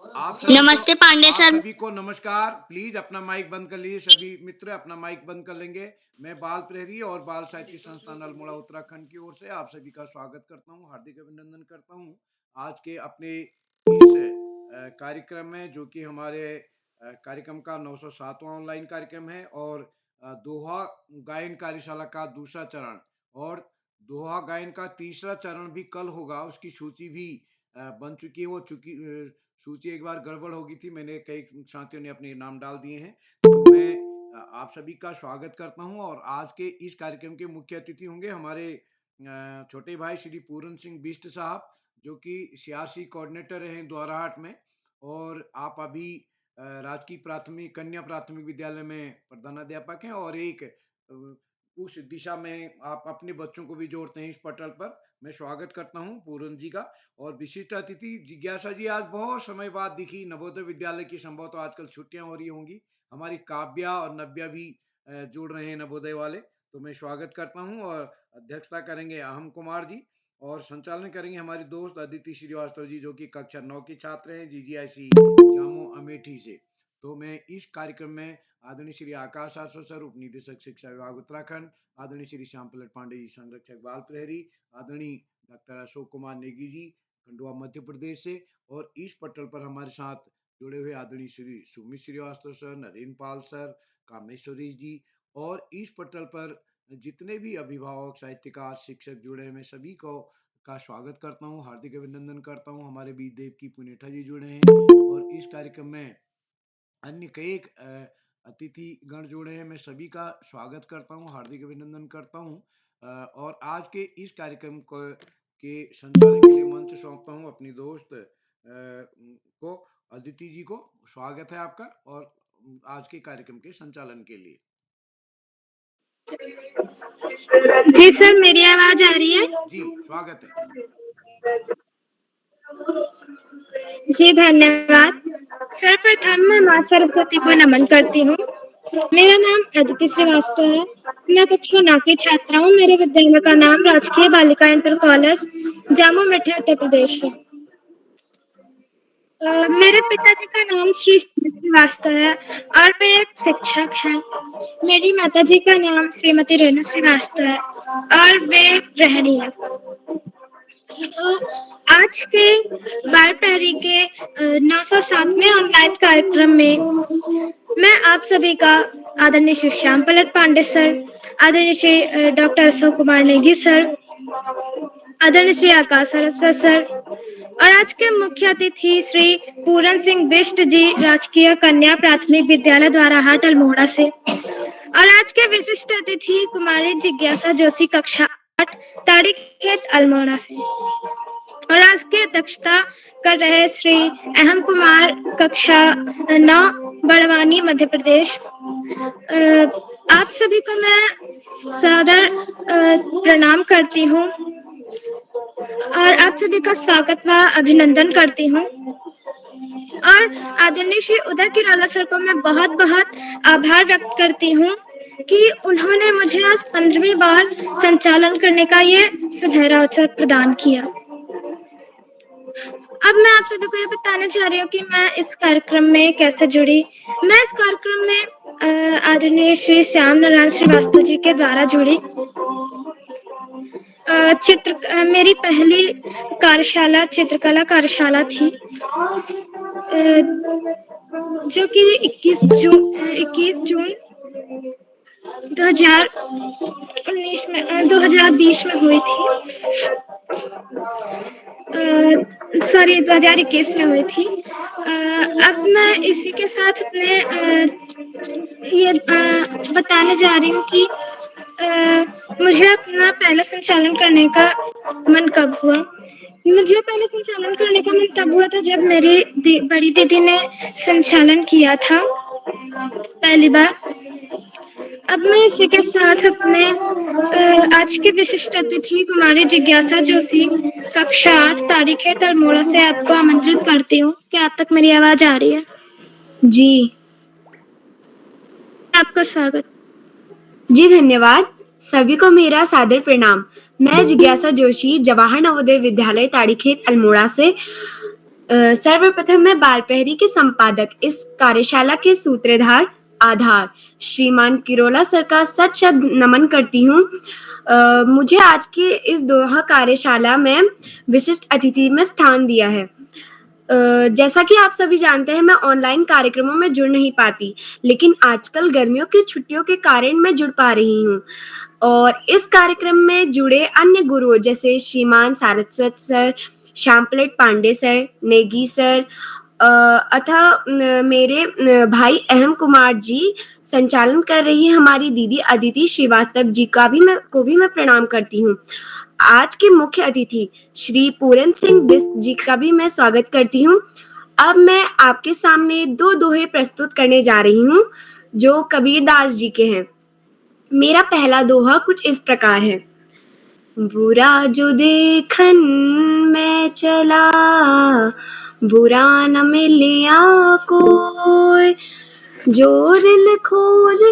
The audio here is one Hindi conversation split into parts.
आप सभी को नमस्ते पांडे आप सर। सभी को नमस्कार। प्लीज अपना माइक बंद कर लीजिए। सभी मित्र अपना माइक बंद कर लेंगे। मैं बाल प्रहरी और बाल साहित्य संस्थान अल्मोड़ा उत्तराखंड की ओर से आप सभी का स्वागत करता हूं, हार्दिक अभिनंदन करता हूं आज के अपने इस कार्यक्रम में, जो कि हमारे कार्यक्रम का 907वां ऑनलाइन कार्यक्रम है और दोहा गायन कार्यशाला का दूसरा चरण और दोहा गायन का तीसरा चरण भी कल होगा। उसकी सूची भी बन चुकी है। वो चूंकि सूची एक बार गड़बड़ हो गई थी, मैंने कई साथियों ने अपने नाम डाल दिए हैं। तो मैं आप सभी का स्वागत करता हूं और आज के इस कार्यक्रम के मुख्य अतिथि होंगे हमारे छोटे भाई श्री पूरन सिंह बिष्ट साहब, जो कि सियासी कोऑर्डिनेटर रहे द्वाराहाट में, और आप अभी राजकीय प्राथमिक कन्या प्राथमिक विद्यालय में प्रधानाध्यापक हैं और एक उस दिशा में आप अपने बच्चों को भी जोड़ते हैं इस पटल पर। मैं स्वागत करता हूं पूरन जी का। और विशिष्ट अतिथि जिज्ञासा जी आज बहुत समय बाद दिखी नवोदय विद्यालय की, संभव तो आजकल छुट्टियां हो रही होंगी। हमारी काव्या और नव्या भी जुड़ रहे हैं नवोदय वाले, तो मैं स्वागत करता हूं। और अध्यक्षता करेंगे अहम कुमार जी और संचालन करेंगे हमारी दोस्त अदिति श्रीवास्तव जी, जो कि कक्षा 9 की छात्र हैं जीजीआईसी जामो अमेठी से। तो मैं इस कार्यक्रम में आदरणीय श्री आकाश आसो सर, उप निदेशक शिक्षा विभाग उत्तराखंड, आदरणीय श्री श्याम पलट पांडे जी, संरक्षक बाल प्रहरी, आदरणीय डॉक्टर अशोक कुमार नेगी जी, खंडवा मध्य प्रदेश से, और इस पटल पर हमारे साथ जुड़े हुए आदरणीय श्री सुमित श्रीवास्तव सर, नरेंद्र पाल सर, कामेश्वरी जी, और इस पटल पर जितने भी अभिभावक, साहित्यकार, शिक्षक जुड़े हैं, मैं सभी को का स्वागत करता हूँ, हार्दिक अभिनंदन करता हूँ। हमारे बीच देव की पुनेठा जी जुड़े हैं और इस कार्यक्रम में अन्य कई अतिथि गण जुड़े हैं। मैं सभी का स्वागत करता हूं, हार्दिक अभिनंदन करता हूं। और आज के इस कार्यक्रम को के संचालन के लिए मंच सौंपता हूं अपनी दोस्त को, अदिति जी को। स्वागत है आपका और आज के कार्यक्रम के संचालन के लिए। जी सर, मेरी आवाज आ रही है? जी स्वागत है। जी धन्यवाद। सर्वप्रथम मैं माँ सरस्वती को नमन करती हूँ। मेरा नाम अदिति श्रीवास्तव है। मैं कक्षा 9 की छात्रा हूँ। मेरे विद्यालय का नाम राजकीय बालिका इंटर कॉलेज जामो मिठी उत्तर प्रदेश है। मेरे पिताजी का नाम श्री श्रीवास्तव है और वे एक शिक्षक हैं। मेरी माताजी का नाम श्रीमती रेणु श्रीवास्तव है और वे गृहिणी है। तो आज के बाल प्रहरी के 907वें ऑनलाइन कार्यक्रम में मैं आप सभी का आदरणीय श्री श्याम पलट पांडे सर, आदरणीय श्री डॉक्टर अशोक कुमार नेगी सर, आदरणीय श्री आकाश सरस्वत सर और आज के मुख्य अतिथि श्री पूरन सिंह बिष्ट जी, राजकीय कन्या प्राथमिक विद्यालय द्वाराहाट अल्मोड़ा से, और आज के विशिष्ट अतिथि कुमारी जिज्ञासा जोशी, कक्षा 8, ताड़ी खेत अल्मोड़ा से, और आज की अध्यक्षता कर रहे श्री अहम कुमार, कक्षा 9, बड़वानी मध्य प्रदेश। आप सभी को मैं सादर प्रणाम करती हूँ और आप सभी का स्वागत व अभिनंदन करती हूँ। और आदरणीय श्री उदय किराला सर को मैं बहुत बहुत आभार व्यक्त करती हूँ कि उन्होंने मुझे आज 15वीं बार संचालन करने का ये सुनहरा अवसर प्रदान किया। अब मैं आप सभी को ये बताने जा रही हूँ कि मैं इस कार्यक्रम में कैसे जुड़ी। मैं इस कार्यक्रम में आदरणीय श्री श्याम नारायण श्रीवास्तव जी के द्वारा जुड़ी। मेरी पहली कार्यशाला चित्रकला कार्यशाला थी, जो कि 21 जून 2020 में हुई थी। सॉरी 2021 में हुई थी। अब मैं इसी के साथ अपने ये बताने जा रही हूँ कि मुझे अपना पहला संचालन करने का मन कब हुआ। मुझे पहले संचालन करने का मन तब हुआ था जब मेरी बड़ी दीदी ने संचालन किया था पहली बार। अब मैं इसी के साथ अपने आज के विशिष्ट अतिथि कुमारी जिज्ञासा जोशी, कक्षा 8, तारीख है अल्मोड़ा से, आपको आमंत्रित करती हूँ। क्या आप तक मेरी आवाज आ रही है? जी, आपका स्वागत। जी धन्यवाद। सभी को मेरा सादर प्रणाम। मैं जिज्ञासा जोशी, जवाहर नवोदय विद्यालय ताड़ीखेत अल्मोड़ा से सर्वप्रथम मैं बाल प्रहरी के संपादक, इस कार्यशाला के सूत्रधार आधार श्रीमान किरोला सर का सत शत नमन करती हूँ। मुझे आज की इस दोहा कार्यशाला में विशिष्ट अतिथि में स्थान दिया है। जैसा कि आप सभी जानते हैं, मैं ऑनलाइन कार्यक्रमों में जुड़ नहीं पाती, लेकिन आजकल गर्मियों की छुट्टियों के कारण मैं जुड़ पा रही हूँ। और इस कार्यक्रम में जुड़े अन्य गुरुओं जैसे श्रीमान सारस्वत सर, श्यामपलेट पांडे सर, नेगी सर, मेरे भाई अहम कुमार जी, संचालन कर रही है हमारी दीदी अदिति श्रीवास्तव जी को भी मैं प्रणाम करती हूँ। आज के मुख्य अतिथि श्री पूरन सिंह बिष्ट जी का भी मैं स्वागत करती हूँ। अब मैं आपके सामने 2 दोहे प्रस्तुत करने जा रही हूँ, जो कबीरदास जी के हैं। मेरा पहला दोहा कुछ इस प्रकार है। बुरा जो देखन मैं चला, बुरा न मिलिया कोई, जो दिल खोज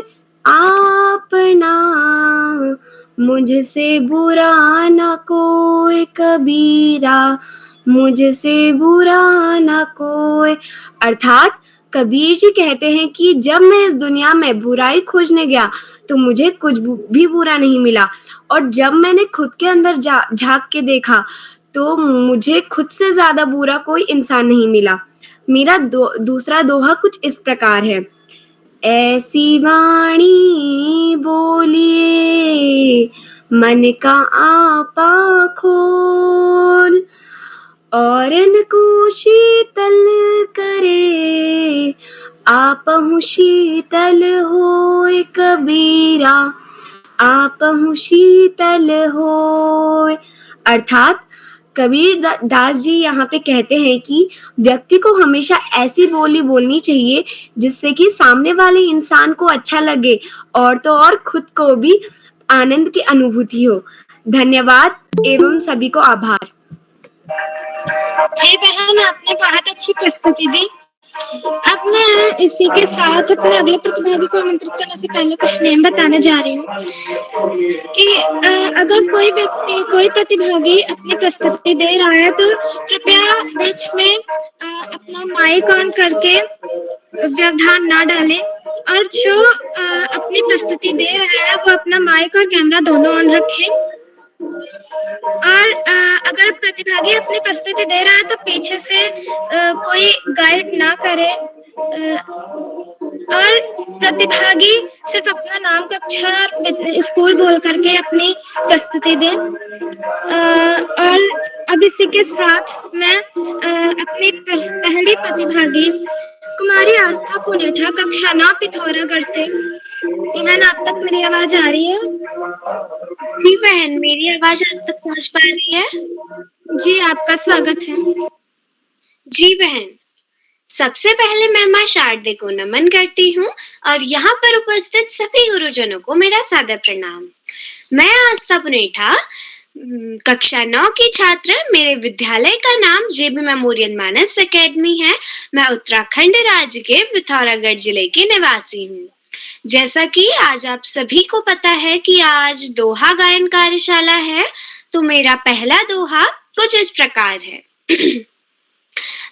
आपना, मुझसे बुरा न कोई कबीरा, मुझसे बुरा न कोई। अर्थात कबीर जी कहते हैं कि जब मैं इस दुनिया में बुराई खोजने गया तो मुझे कुछ भी बुरा नहीं मिला, और जब मैंने खुद के अंदर झांक के देखा तो मुझे खुद से ज्यादा बुरा कोई इंसान नहीं मिला। मेरा दूसरा दोहा कुछ इस प्रकार है। ऐसी वाणी बोलिए मन का आपा खोल, और इनको शीतल करे, आपहु शीतल होए कबीरा, आपहु शीतल होए। अर्थात कबीर दास जी यहाँ पे कहते हैं कि व्यक्ति को हमेशा ऐसी बोली बोलनी चाहिए जिससे कि सामने वाले इंसान को अच्छा लगे, और तो और खुद को भी आनंद की अनुभूति हो। धन्यवाद एवं सभी को आभार। जी बहन, आपने बहुत अच्छी प्रस्तुति दी। अब मैं इसी के साथ अपने अगले प्रतिभागी को आमंत्रित करने से पहले कुछ नेम बताने जा रही हूँ कि अगर कोई व्यक्ति, कोई प्रतिभागी अपनी प्रस्तुति दे रहा है तो कृपया बीच में अपना माइक ऑन करके व्यवधान ना डालें, और जो अपनी प्रस्तुति दे रहा है वो अपना माइक और कैमरा दोनों ऑन रखें। और अगर प्रतिभागी अपनी प्रस्तुति दे रहा है तो पीछे से कोई गाइड ना करे, और प्रतिभागी सिर्फ अपना नाम, कक्षा, स्कूल बोल करके अपनी प्रस्तुति दे। और अब इसी के साथ मैं अपनी पहली प्रतिभागी कुमारी आस्था पुनेठा, कक्षा 9, पिथौरागढ़ से। बहन, आप तक मेरी आवाज आ रही है? जी बहन, मेरी आवाज आप तक पहुंच पा रही है? जी, आपका स्वागत है। जी बहन, सबसे पहले मैं माँ शारदे को नमन करती हूँ और यहाँ पर उपस्थित सभी गुरुजनों को मेरा सादर प्रणाम। मैं आस्था पुनेठा, कक्षा 9 की छात्र। मेरे विद्यालय का नाम जेबी मेमोरियल मानस एकेडमी है। मैं उत्तराखंड राज्य के पिथौरागढ़ जिले की निवासी हूँ। जैसा कि आज आप सभी को पता है कि आज दोहा गायन कार्यशाला है, तो मेरा पहला दोहा कुछ इस प्रकार है।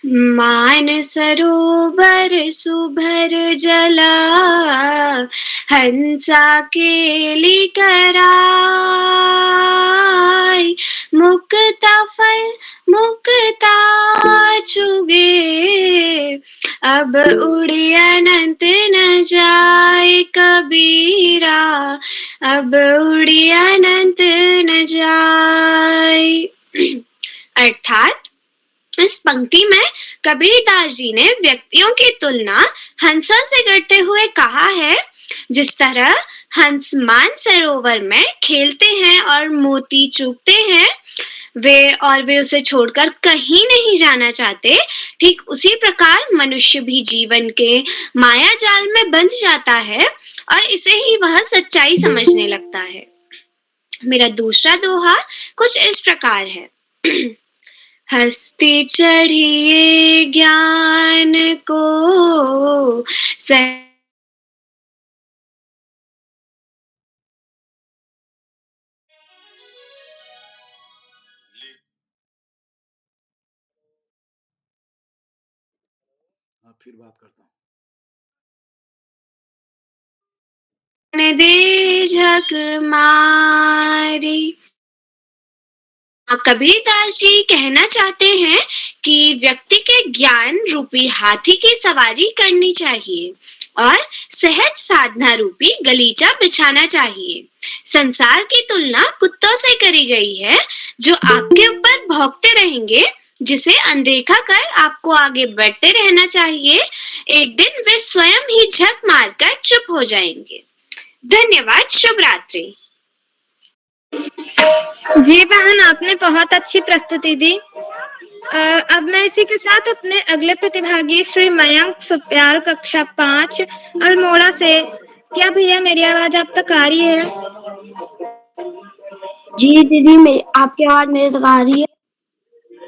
मान सरोवर सुभर जला, हंसा केली कराय, मुक्ता फल मुक्ता चुगे, अब उड़े अनंत न जाए कबीरा, अब उड़े अनंत न जाए। अर्थात इस पंक्ति में कबीरदास जी ने व्यक्तियों की तुलना हंसों से करते हुए कहा है। जिस तरह हंस मान सरोवर में खेलते हैं और मोती चुगते हैं, वे उसे छोड़कर कहीं नहीं जाना चाहते, ठीक उसी प्रकार मनुष्य भी जीवन के माया जाल में बंध जाता है और इसे ही वह सच्चाई समझने लगता है। मेरा दूसरा दोहा कुछ इस प्रकार है। हस्ती चढ़िए ज्ञान को फिर बात करता हूँ। दे झक मारी। कबीरदास जी कहना चाहते हैं कि व्यक्ति के ज्ञान रूपी हाथी की सवारी करनी चाहिए और सहज साधना रूपी गलीचा बिछाना चाहिए। संसार की तुलना कुत्तों से करी गई है जो आपके ऊपर भौंकते रहेंगे, जिसे अनदेखा कर आपको आगे बढ़ते रहना चाहिए। एक दिन वे स्वयं ही झक मारकर चुप हो जाएंगे। धन्यवाद। शुभ रात्रि। जी बहन, आपने बहुत अच्छी प्रस्तुति दी। अब मैं इसी के साथ अपने अगले प्रतिभागी श्री मयंक सुप्याल, कक्षा 5 अल्मोड़ा से। क्या भैया मेरी आवाज आप तक आ रही है? जी दीदी, आपकी आवाज मेरे तक आ रही है।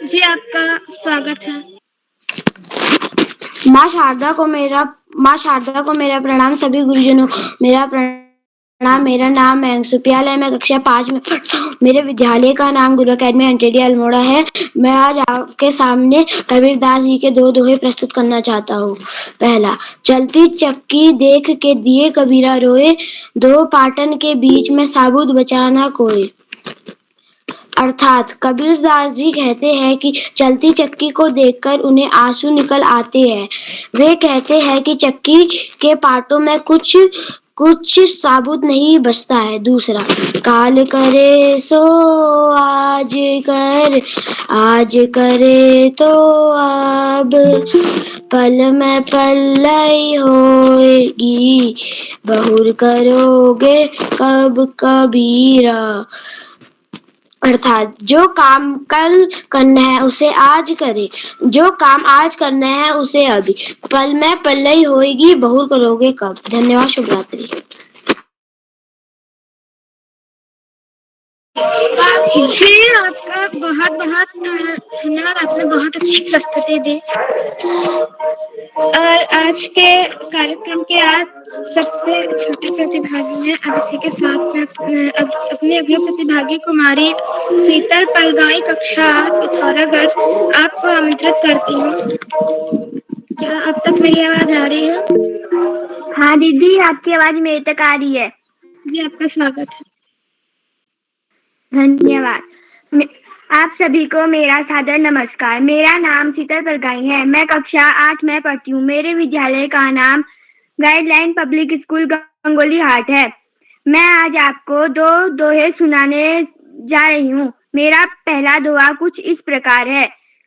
जी, आपका स्वागत है। माँ शारदा को मेरा प्रणाम। सभी गुरुजनों को मेरा प्रणाम। मेरा नाम मयंक सुप्याल है। मैं कक्षा 5 में पढ़ता हूँ। मेरे विद्यालय का नाम गुरु अकेडमी अंटेडी अल्मोड़ा है। मैं आज आपके सामने कबीरदास जी के 2 दोहे प्रस्तुत करना चाहता हूँ। पहला, चलती चक्की देख के दिए कबीरा रोए, 2 पाटन के बीच में साबुत बचा ना कोई। अर्थात कबीरदास जी कहते हैं कि चलती चक्की को देखकर उन्हें आंसू निकल आते हैं। वे कहते हैं कि चक्की के पाटों में कुछ साबुत नहीं बचता है। दूसरा, काल करे सो आज करे तो अब, पल में पल्लई होएगी, बहुर करोगे कब कबीरा। अर्थात जो काम कल करना है उसे आज करें, जो काम आज करना है उसे अभी, पल में पल्लई होएगी, बहुर करोगे कब। धन्यवाद। शुभ रात्रि। जी, आपका बहुत बहुत धन्यवाद। आपने बहुत अच्छी प्रस्तुति दी। और आज के कार्यक्रम के आज सबसे छोटे प्रतिभागी हैं। अब इसी के साथ मैं अपने अगले प्रतिभागी कुमारी शीतल पलगाई, कक्षा 8 पिथौरागढ़, आपको आमंत्रित करती हूँ। क्या अब तक मेरी आवाज आ रही है? हाँ दीदी, आपकी आवाज मेरे तक आ रही है। जी, आपका स्वागत है। धन्यवाद। आप सभी को मेरा सादर नमस्कार। मेरा नाम शीतल पलगाई है। मैं कक्षा 8 में पढ़ती हूँ। मेरे विद्यालय का नाम गाइडलाइन पब्लिक स्कूल गंगोली हाट है। मैं आज आपको 2 दोहे सुनाने जा रही हूँ। मेरा पहला दोहा कुछ इस प्रकार है।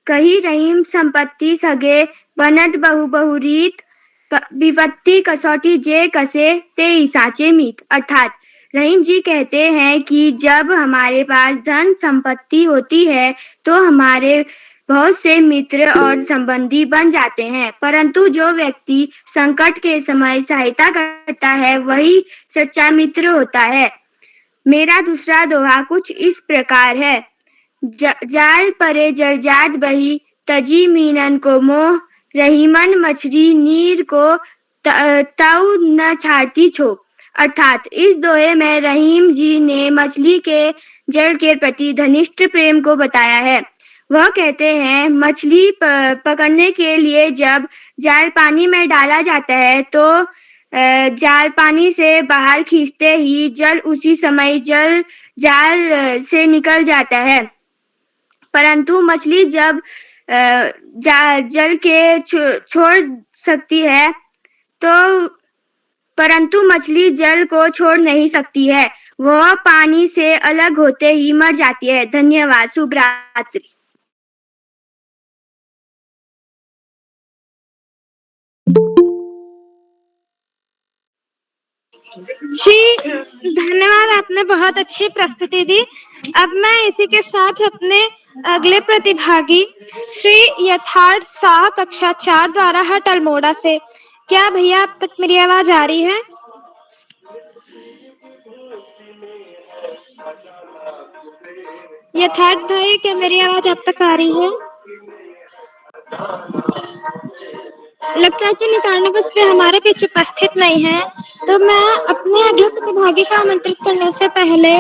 कही रहीम संपत्ति सगे, बनत बहु बहुरीत, विपत्ति कसौटी जे कसे ते साचे मीत। अर्थात रहीम जी कहते हैं कि जब हमारे पास धन संपत्ति होती है तो हमारे बहुत से मित्र और संबंधी बन जाते हैं, परंतु जो व्यक्ति संकट के समय सहायता करता है वही सच्चा मित्र होता है। मेरा दूसरा दोहा कुछ इस प्रकार है। जाल परे जलजात बही, तजी मीनन को मोह, रहीमन मछली नीर को ताऊ न छाड़ती छोप। अर्थात इस दोहे में रहीम जी ने मछली के जल के प्रति घनिष्ठ प्रेम को बताया है। वह कहते हैं, मछली पकड़ने के लिए जब जाल पानी में डाला जाता है तो जाल पानी से बाहर खींचते ही जल उसी समय जाल से निकल जाता है, परंतु मछली जब जल के छोड़ सकती है तो परंतु मछली जल को छोड़ नहीं सकती है। वह पानी से अलग होते ही मर जाती है। धन्यवाद। शुभ रात्रि। जी धन्यवाद, आपने बहुत अच्छी प्रस्तुति दी। अब मैं इसी के साथ अपने अगले प्रतिभागी श्री यथार्थ शाह, कक्षा 4 द्वारा हट अल्मोड़ा से। क्या भैया अब तक मेरी आवाज आ रही है? यथार्थ भाई, क्या मेरी आवाज अब तक आ रही है? लगता है कि इन कारणवश वे हमारे बीच उपस्थित नहीं है, तो मैं अपने अगले प्रतिभागी को आमंत्रित करने से पहले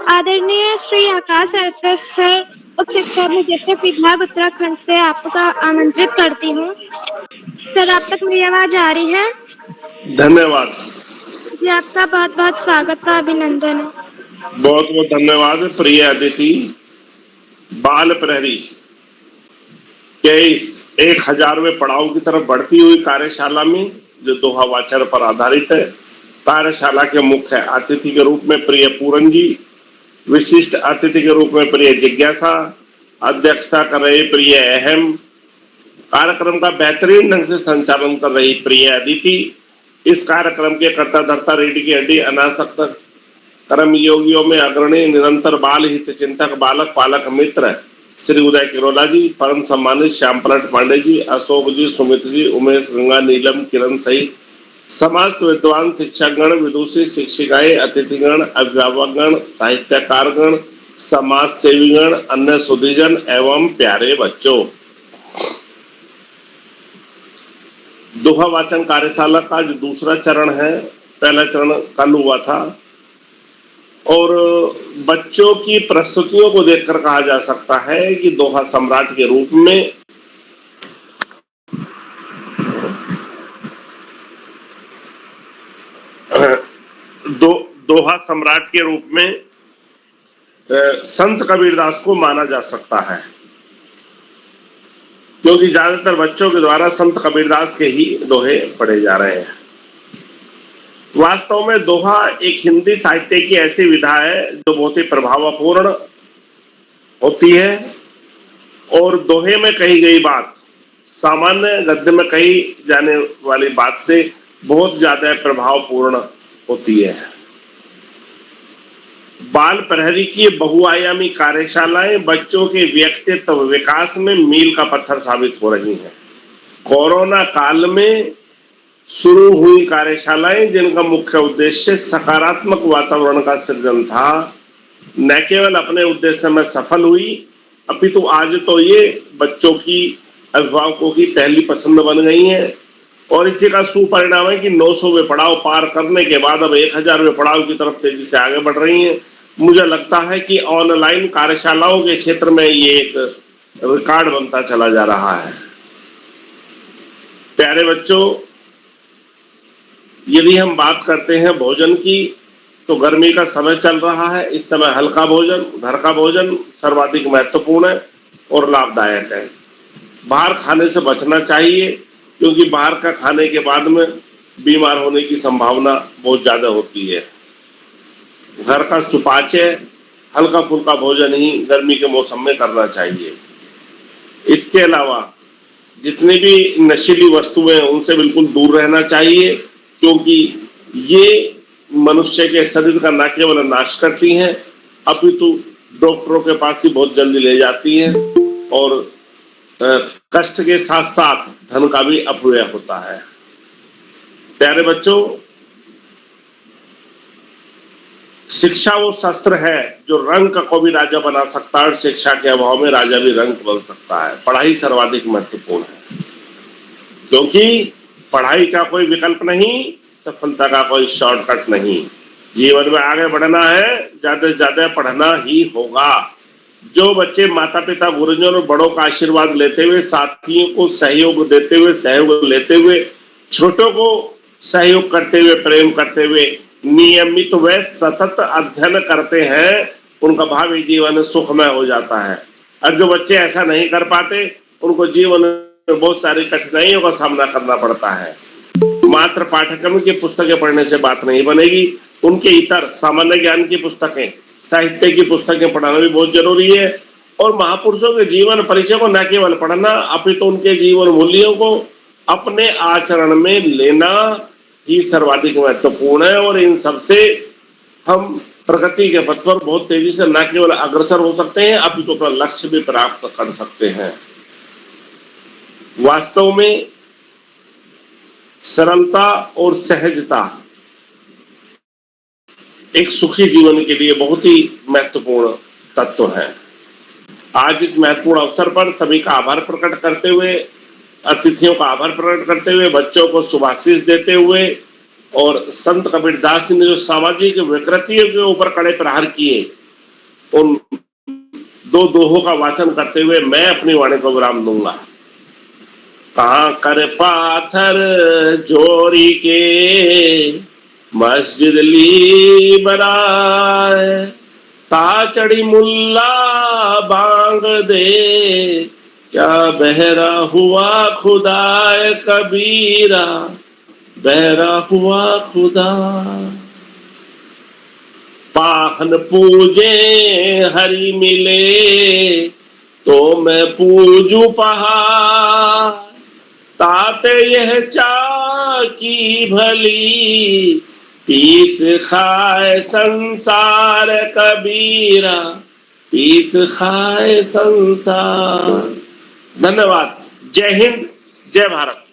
आदरणीय श्री आकाश सरस्वत सर उच्च शिक्षा निदेशक विभाग उत्तराखंड से आपका आमंत्रित करती हूँ। सर, आप तक मेरी आवाज आ रही है? धन्यवाद। जी, आपका बहुत बहुत स्वागत का अभिनंदन है। बहुत बहुत धन्यवाद प्रिय अदिति। बाल प्रहरी के इस 1000वें पड़ाव की तरफ बढ़ती हुई कार्यशाला में जो दोहा वाचन पर आधारित है, कार्यशाला के मुख्य अतिथि के रूप में प्रिय पूरन जी, विशिष्ट अतिथि के रूप में प्रिय जिज्ञासा, अध्यक्षता कर रहे प्रिय अहम, कार्यक्रम का बेहतरीन ढंग से संचालन कर रही प्रिय अदिति, इस कार्यक्रम के कर्ता धर्ता रीढ़ की हड्डी अनासक्त कर्म योगियों में अग्रणी निरंतर बाल हित चिंतक बालक पालक मित्र श्री उदय किरोला जी, परम सम्मानित श्याम पलट पांडे जी, अशोक जी, सुमित जी, उमेश, गंगा, नीलम, किरण सहित समस्त विद्वान शिक्षकगण, विदुषी, शिक्षिकाएं, अतिथिगण, अभिभावकगण, साहित्यकारगण, समाज सेवीगण, अन्य सुधीजन एवं प्यारे बच्चों। दोहा वाचन कार्यशाला का जो दूसरा चरण है, पहला चरण कल हुआ था और बच्चों की प्रस्तुतियों को देखकर कहा जा सकता है कि दोहा सम्राट के रूप में दोहा सम्राट के रूप में संत कबीरदास को माना जा सकता है, क्योंकि ज्यादातर बच्चों के द्वारा संत कबीरदास के ही दोहे पढ़े जा रहे हैं। वास्तव में दोहा एक हिंदी साहित्य की ऐसी विधा है जो बहुत ही प्रभावपूर्ण होती है और दोहे में कही गई बात सामान्य गद्य में कही जाने वाली बात से बहुत ज्यादा प्रभावपूर्ण होती है। बाल प्रहरी की बहुआयामी कार्यशालाएं बच्चों के व्यक्तित्व विकास में मील का पत्थर साबित हो रही हैं। कोरोना काल में शुरू हुई कार्यशालाएं जिनका मुख्य उद्देश्य सकारात्मक वातावरण का सृजन था, न केवल अपने उद्देश्य में सफल हुई अपितु आज तो ये बच्चों की अभिभावकों की पहली पसंद बन गई हैं और इसी का सुपरिणाम है कि 900वें पड़ाव पार करने के बाद अब 1000वें पड़ाव की तरफ तेजी से आगे बढ़ रही हैं। मुझे लगता है कि ऑनलाइन कार्यशालाओं के क्षेत्र में ये एक रिकॉर्ड बनता चला जा रहा है। प्यारे बच्चों, यदि हम बात करते हैं भोजन की तो गर्मी का समय चल रहा है। इस समय हल्का भोजन, घर का भोजन सर्वाधिक महत्वपूर्ण है और लाभदायक है। बाहर खाने से बचना चाहिए क्योंकि बाहर का खाने के बाद में बीमार होने की संभावना बहुत ज्यादा होती है। घर का सुपाच्य हल्का फुल्का भोजन ही गर्मी के मौसम में करना चाहिए। इसके अलावा जितनी भी नशीली वस्तुएं हैं उनसे बिल्कुल दूर रहना चाहिए क्योंकि ये मनुष्य के शरीर का न केवल नाश करती हैं अपितु डॉक्टरों के पास ही बहुत जल्दी ले जाती हैं और कष्ट के साथ साथ धन का भी अपव्यय होता है। प्यारे बच्चों, शिक्षा वो शस्त्र है जो रंक को भी राजा बना सकता है और शिक्षा के अभाव में राजा भी रंक बन सकता है। पढ़ाई सर्वाधिक महत्वपूर्ण है क्योंकि पढ़ाई का कोई विकल्प नहीं, सफलता का कोई शॉर्टकट नहीं। जीवन में आगे बढ़ना है, ज्यादा से ज्यादा पढ़ना ही होगा। जो बच्चे माता पिता गुरुजन और बड़ों का आशीर्वाद लेते हुए, साथियों को सहयोग देते हुए, सहयोग लेते हुए, छोटों को सहयोग करते हुए, प्रेम करते हुए नियमित व सतत अध्ययन करते हैं, उनका भावी जीवन सुखमय हो जाता है। और जो बच्चे ऐसा नहीं कर पाते उनको जीवन में बहुत सारी कठिनाइयों का सामना करना पड़ता है। मात्र पाठ्यक्रम की पुस्तकें पढ़ने से बात नहीं बनेगी, उनके इतर सामान्य ज्ञान की पुस्तकें, साहित्य की पुस्तकें पढ़ना भी बहुत जरूरी है। और महापुरुषों के जीवन परिचय को न केवल पढ़ना अपितु उनके जीवन मूल्यों को अपने आचरण में लेना ही सर्वाधिक महत्वपूर्ण है। और इन सबसे हम प्रगति के पथ पर बहुत तेजी से न केवल अग्रसर हो सकते हैं अपितु अपना लक्ष्य भी प्राप्त कर सकते हैं। वास्तव में सरलता और सहजता एक सुखी जीवन के लिए बहुत ही महत्वपूर्ण तत्व है। आज इस महत्वपूर्ण अवसर पर सभी का आभार प्रकट करते हुए, अतिथियों का आभार प्रकट करते हुए, बच्चों को शुभाशीष देते हुए और संत कबीरदास जी ने जो सामाजिक विकृतियों के ऊपर कड़े प्रहार किए उन दो दोहों का वाचन करते हुए मैं अपनी वाणी को विराम दूंगा। कांकर पाथर जोरी के मस्जिद ली बनाए, ताचड़ी मुल्ला बांग दे, क्या बहरा हुआ खुदाए कबीरा, बहरा हुआ खुदा। पाहन पूजे हरि मिले, तो मैं पूजू पहाड़, ताते यह चाकी भली, पीस खाए संसार कबीरा, पीस खाए संसार। धन्यवाद। जय हिंद, जय भारत।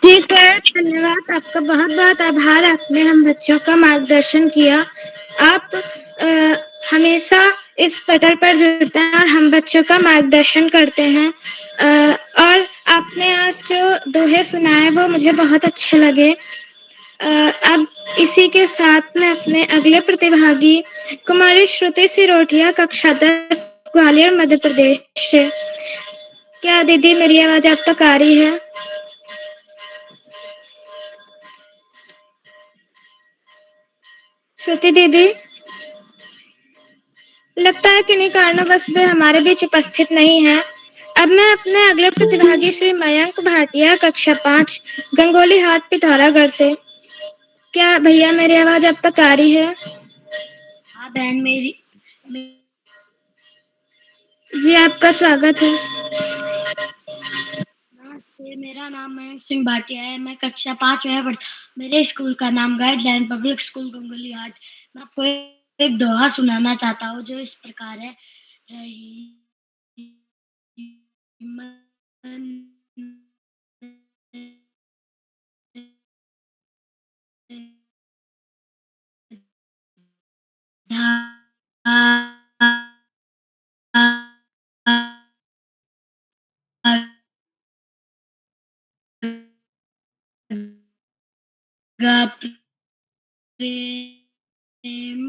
जी सर, धन्यवाद। आपका बहुत बहुत आभार। आपने हम बच्चों का मार्गदर्शन किया। आप हमेशा इस पटल पर जुड़ते हैं और हम बच्चों का मार्गदर्शन करते हैं। और आपने आज जो दोहे सुनाए वो मुझे बहुत अच्छे लगे। अब इसी के साथ में अपने अगले प्रतिभागी कुमारी श्रुति सिरोठिया, कक्षा 10, ग्वालियर, मध्य प्रदेश से। क्या दीदी मेरी आवाज आप तक आ रही है? श्रुति दीदी, लगता है किन्हीं कारणवश वे हमारे बीच उपस्थित नहीं है। अब मैं अपने अगले प्रतिभागी श्री मयंक भाटिया, कक्षा 5, गंगोली हाट, पिथौरागढ़ से। क्या भैया मेरी आवाज अब तक आ रही है? हाँ बहन मेरी। जी आपका स्वागत है। नमस्ते, मेरा नाम मयंक सिंह भाटिया है। मैं कक्षा 5 में पढ़ता। मेरे स्कूल का नाम गाइडलाइन पब्लिक स्कूल गंगोली हाट। मैं आपको एक दोहा सुनाना चाहता हूँ जो इस प्रकार है। रही मन प्रेम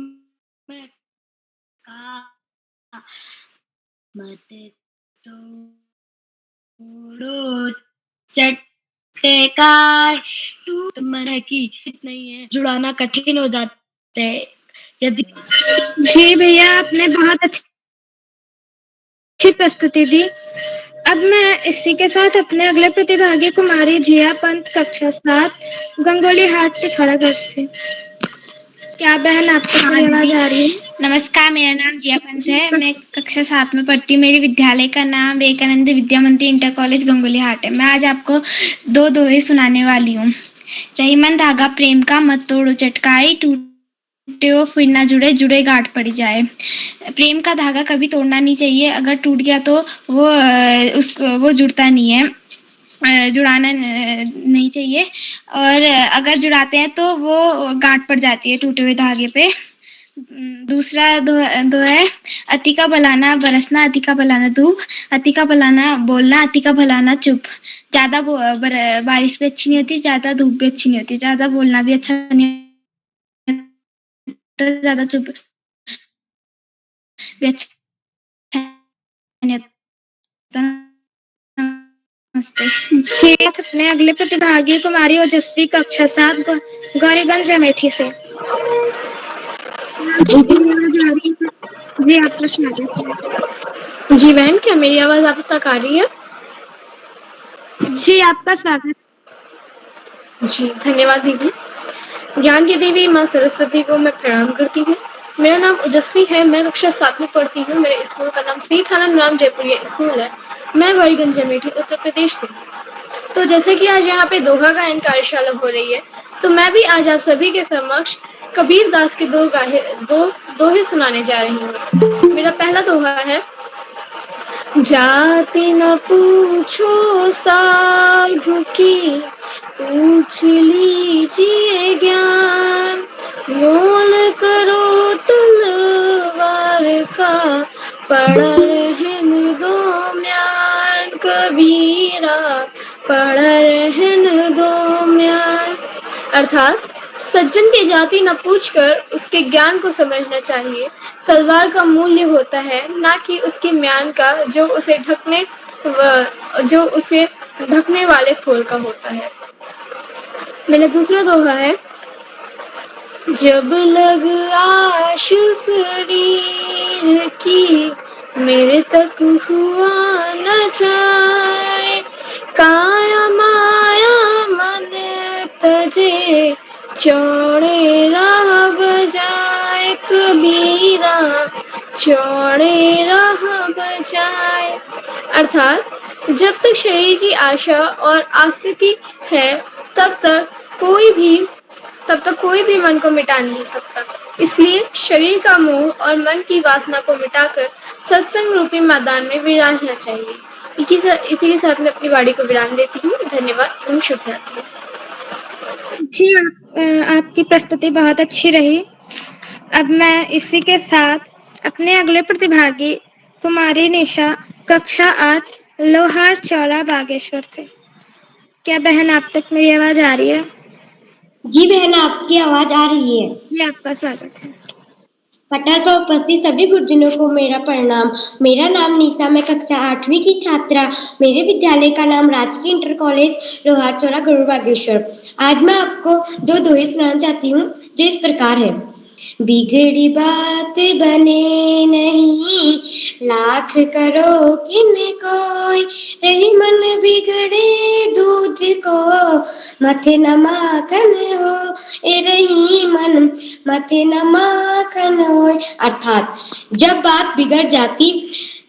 का मत तोड़ो चटकाए, टूट मन की नहीं है, जुड़ाना कठिन हो जाता है यदि। जी भैया, आपने बहुत अच्छी प्रस्तुति दी। अब मैं इसी के साथ अपने अगले प्रतिभागी कुमारी जिया पंत, कक्षा 7, गंगोली हाट, पिथौरागढ़ से। क्या बहन आपको मेरी आवाज आ रही है? नमस्कार, मेरा नाम जिया पंत है। मैं कक्षा 7 में पढ़ती हूँ। मेरे विद्यालय का नाम विवेकानंद विद्या मंदिर इंटर कॉलेज गंगोली हाट है। मैं आज आपको दो दोहे सुनाने वाली हूँ। रही मन धागा प्रेम का, मत तोड़ो चटकाई, टूटे हो फिर ना जुड़े, जुड़े गांठ पड़ी जाए। प्रेम का धागा कभी तोड़ना नहीं चाहिए। अगर टूट गया तो वो जुड़ता नहीं है, जुड़ाना नहीं चाहिए। और अगर जुड़ाते हैं तो वो गांठ पड़ जाती है टूटे हुए धागे पे। दूसरा दो है, अति का भलाना बरसना, अति का भलाना धूप, अति का भलाना बोलना, अति का भलाना चुप। ज्यादा बारिश भी अच्छी नहीं होती, ज्यादा धूप भी अच्छी नहीं होती, ज्यादा बोलना भी अच्छा नहीं होता, ज्यादा चुप भी अच्छा नहीं होता। जी, अपने अगले प्रतिभागी कुमारी ओजस्वी, कक्षा 7, गौरीगंज अमेठी से। जी आपका स्वागत है। जी बहन, क्या मेरी आवाज आप तक आ रही है? जी आपका स्वागत। जी धन्यवाद दीदी। ज्ञान की देवी माँ सरस्वती को मैं प्रणाम करती हूँ। मेरा नाम ओजस्वी है। मैं कक्षा 7 में पढ़ती हूँ। मेरे स्कूल का नाम श्री थानम राम जयपुरिया स्कूल है। मैं गौरीगंज अमेठी, उत्तर प्रदेश से। तो जैसे कि आज यहाँ पे दोहा गायन कार्यशाला हो रही है, तो मैं भी आज आप सभी के समक्ष कबीर दास के दो दोहे सुनाने जा रही हूँ। मेरा पहला दोहा है। जाति न पूछो साधु की, पूछ लीजिए ज्ञान, मोल करो तलवार का, पड़ा रहन दो म्यान कबीरा, पड़ा रहन दो म्यान। अर्थात सज्जन की जाति न पूछकर उसके ज्ञान को समझना चाहिए। तलवार का मूल्य होता है ना कि उसकी म्यान का, जो उसे ढकने वाले खोल का होता है। मेरा दूसरा दोहा है, जब लग आश शरीर की मेरे तक हुआ न जाए, काया माया मन तजे चौड़े राह बजाए, कबीरा चौड़े राह बजाए। अर्थात जब तक शरीर की आशा और आस्तिकी है तब तक कोई भी मन को मिटा नहीं सकता। इसलिए शरीर का मोह और मन की वासना को मिटाकर सत्संग रूपी मैदान में विराजना चाहिए। इसी के साथ मैं अपनी वाणी को विराम देती हूँ। धन्यवाद एवं शुभ रात्रि। जी, आपकी प्रस्तुति बहुत अच्छी रही। अब मैं इसी के साथ अपने अगले प्रतिभागी कुमारी निशा, कक्षा 8, लोहार चौला, बागेश्वर से। क्या बहन आप तक मेरी आवाज आ रही है? जी बहन, आपकी आवाज आ रही है। जी, आपका स्वागत है। पटल पर उपस्थित सभी गुरुजनों को मेरा प्रणाम। मेरा नाम निशा, मैं कक्षा 8वीं की छात्रा। मेरे विद्यालय का नाम राजकीय इंटर कॉलेज लोहार चौला, गरुड़, बागेश्वर। आज मैं आपको 2 दोहे सुनाना चाहती हूँ जो इस प्रकार है। बिगड़ी बात बने नहीं, लाख करो किन कोई, रही मन बिगड़े दूध को, मथे न माखन हो, ए रही मन मथे न माखन हो। अर्थात जब बात बिगड़ जाती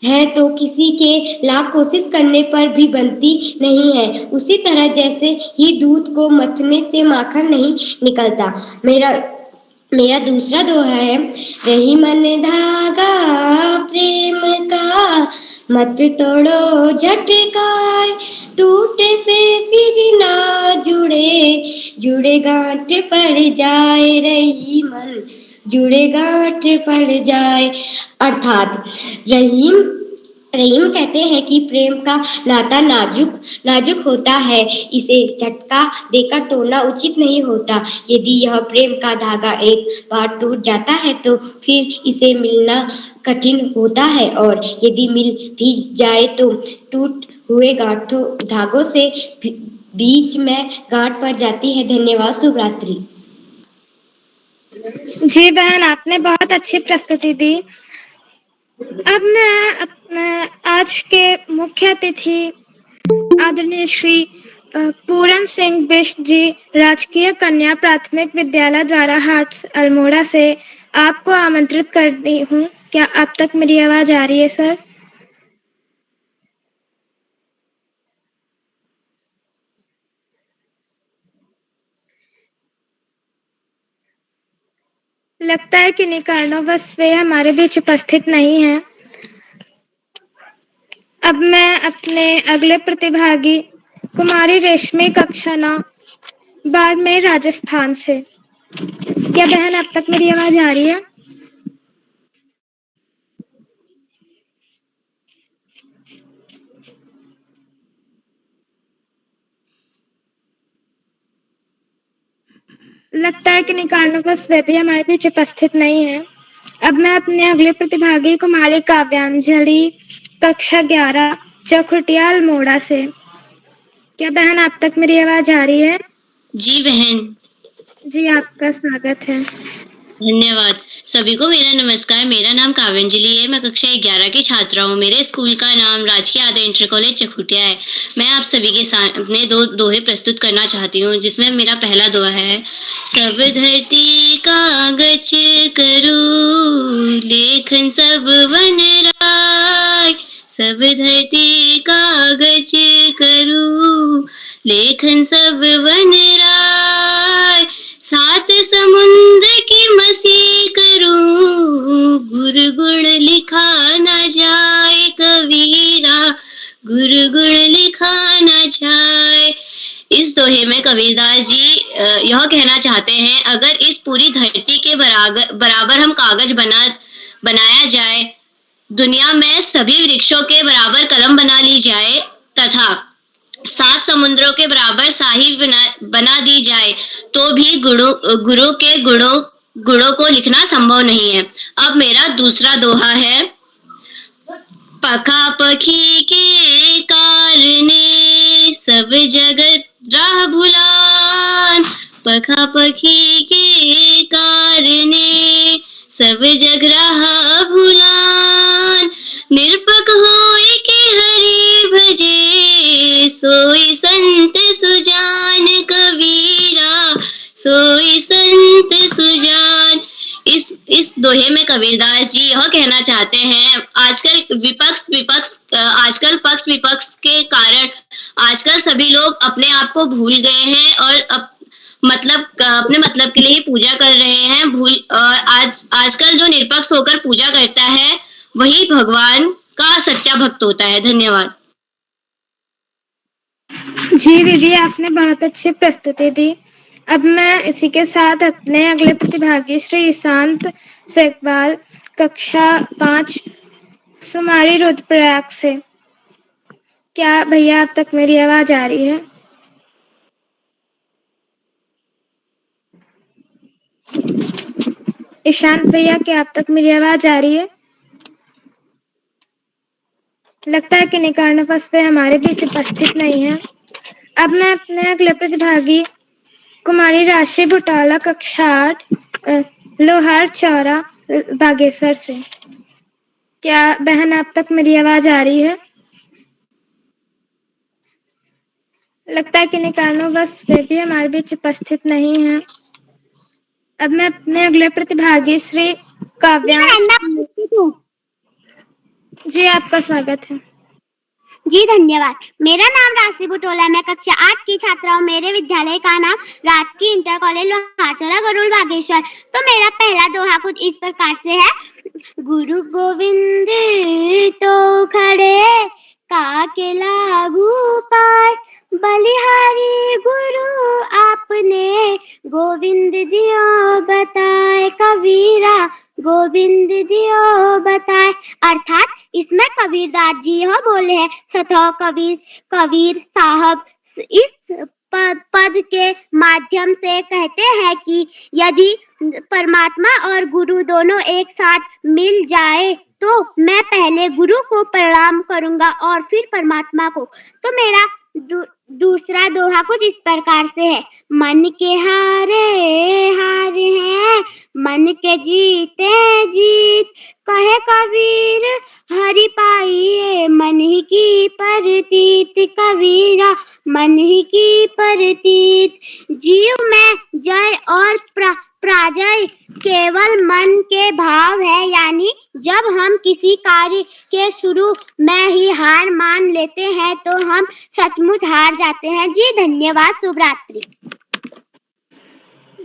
है तो किसी के लाख कोशिश करने पर भी बनती नहीं है। उसी तरह जैसे ही दूध को मथने से माखन नहीं निकलता। मेरा दूसरा दोहा है, रही मन धागा प्रेम का, मत तोड़ो झटकाए, टूटे पे फिर ना जुड़े गांठ पड़ जाए, रही मन जुड़े गांठ पड़ जाए। अर्थात रहीम कहते हैं कि प्रेम का नाता नाजुक होता है, इसे झटका देकर तोड़ना उचित नहीं होता। यदि यह प्रेम का धागा एक बार टूट जाता है तो फिर इसे मिलना कठिन होता है, और यदि मिल भी जाए तो टूट हुए धागों से बीच में गांठ पड़ जाती है। धन्यवाद, शुभ रात्रि। जी बहन, आपने बहुत अच्छी प्रस्तुति दी। अब मैं आज के मुख्य अतिथि आदरणीय श्री पूरन सिंह बिष्ट जी, राजकीय कन्या प्राथमिक विद्यालय द्वारा हाट अल्मोड़ा से आपको आमंत्रित करती हूँ। क्या आप तक मेरी आवाज आ रही है सर? लगता है कि किन्हीं कारणवश वे हमारे बीच उपस्थित नहीं है। अब मैं अपने अगले प्रतिभागी कुमारी रेशमी, कक्षा 9, बाड़मेर, राजस्थान से। क्या बहन अब तक मेरी आवाज आ रही है? लगता है कि किन्हीं कारणवश वे भी हमारे बीच उपस्थित नहीं है। अब मैं अपने अगले प्रतिभागी कुमारी काव्यांजलि, कक्षा 11, चकुटिया, अल्मोड़ा से। क्या बहन आप तक मेरी आवाज आ रही है? जी बहन। जी, आपका स्वागत है। धन्यवाद। सभी को मेरा नमस्कार। मेरा नाम काव्यांजलि है। मैं कक्षा 11 की छात्रा हूँ। मेरे स्कूल का नाम राजकीय आदर्श इंटर कॉलेज चकुटिया है। मैं आप सभी के सामने 2 दोहे प्रस्तुत करना चाहती हूँ, जिसमें मेरा पहला दोहा है, सब धरती कागज करूँ, लेखन सब वन राय, सब धरती कागज करूँ, लेखन सब वन राय, 7 समुद्र की मसी करूं, गुरु गुण लिखा न जाए, कबीरा गुरु गुण लिखा न जाए। इस दोहे में कबीरदास जी यह कहना चाहते हैं, अगर इस पूरी धरती के बराबर हम कागज बनाया जाए, दुनिया में सभी वृक्षों के बराबर कलम बना ली जाए, तथा सात समुद्रों के बराबर साहिल बना दी जाए तो भी गुरु के गुणों को लिखना संभव नहीं है। अब मेरा दूसरा दोहा है। पखा पखी के कारणे सब जगत राह भुलान, पखा पखी के कारणे सब जग राह भुलान, निरपक होए के हरि भजे, सोई संत सुजान कबीरा, सोई संत सुजान। इस दोहे में कबीरदास जी यह कहना चाहते हैं, आजकल आजकल पक्ष विपक्ष के कारण आजकल सभी लोग अपने आप को भूल गए हैं और अपने मतलब के लिए ही पूजा कर रहे हैं। आजकल जो निरपक्ष होकर पूजा करता है वही भगवान का सच्चा भक्त होता है। धन्यवाद। जी दीदी, आपने बहुत अच्छी प्रस्तुति दी। अब मैं इसी के साथ अपने अगले प्रतिभागी श्री ईशांत सेकवाल, कक्षा 5, सुमारी रुद्रप्रयाग से। क्या भैया आप तक मेरी आवाज आ रही है? ईशांत भैया, क्या आप तक मेरी आवाज आ रही है? लगता है कि कारणवश वे हमारे बीच उपस्थित नहीं है। अब मैं अपने अगले प्रतिभागी कुमारी राशि भुटाला, कक्षा 8, लोहार चौरा, बागेश्वर से। क्या बहन आप तक मेरी आवाज आ रही है? लगता है कि कारणवश वे भी हमारे बीच उपस्थित नहीं है। अब मैं अपने अगले प्रतिभागी श्री काव्यांश जी, आपका स्वागत है। जी धन्यवाद। मेरा नाम राशि बुटोला, मैं कक्षा 8 की छात्रा हूँ। मेरे विद्यालय का नाम राजकीय इंटर कॉलेज लोहारचौरा गरुड़ बागेश्वर। तो मेरा पहला दोहा कुछ इस प्रकार से है। गुरु गोविंद तो खड़े काके लागू पाए, बलिहारी गुरु आपने गोविंद दियो बताए, कबीरा गोविंद दियो बताए। अर्थात इसमें कबीरदास जी यह बोले हैं, सतो कबीर साहब इस पद के माध्यम से कहते हैं कि यदि परमात्मा और गुरु दोनों एक साथ मिल जाए तो मैं पहले गुरु को प्रणाम करूंगा और फिर परमात्मा को। तो मेरा दूसरा दोहा कुछ इस प्रकार से है। मन के हारे हार हैं, मन के जीते जीत, कहे कबीर हरि पाइए मन ही की परतीत, कबीरा मन ही की परतीत। जीव में जय और पराजय केवल मन के भाव है, यानी जब हम किसी कार्य के शुरू में ही हार मान लेते हैं तो हम सचमुच हार जाते हैं। जी धन्यवाद, शुभ रात्रि।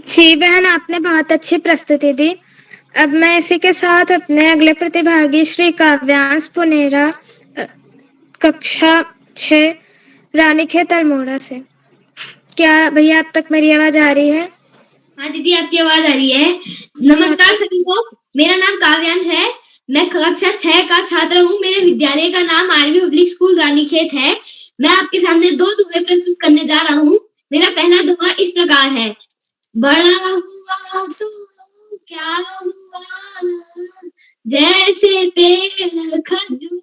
जी बहन, आपने बहुत अच्छी प्रस्तुति दी। अब मैं इसी के साथ अपने अगले प्रतिभागी श्री काव्यांश पुनेरा, कक्षा 6, रानीखेत अल्मोड़ा से। क्या भैया आप तक मेरी आवाज आ रही है? हाँ दीदी, आपकी आवाज आ रही है। नमस्कार सभी को, मेरा नाम काव्यांश है। मैं कक्षा 6 का छात्र हूँ। मेरे विद्यालय का नाम आरवी पब्लिक स्कूल रानीखेत है। मैं आपके सामने 2 दोहे प्रस्तुत करने जा रहा हूँ। मेरा पहला दोहा इस प्रकार है। बड़ा हुआ तो क्या हुआ, जैसे पेड़ खजूर,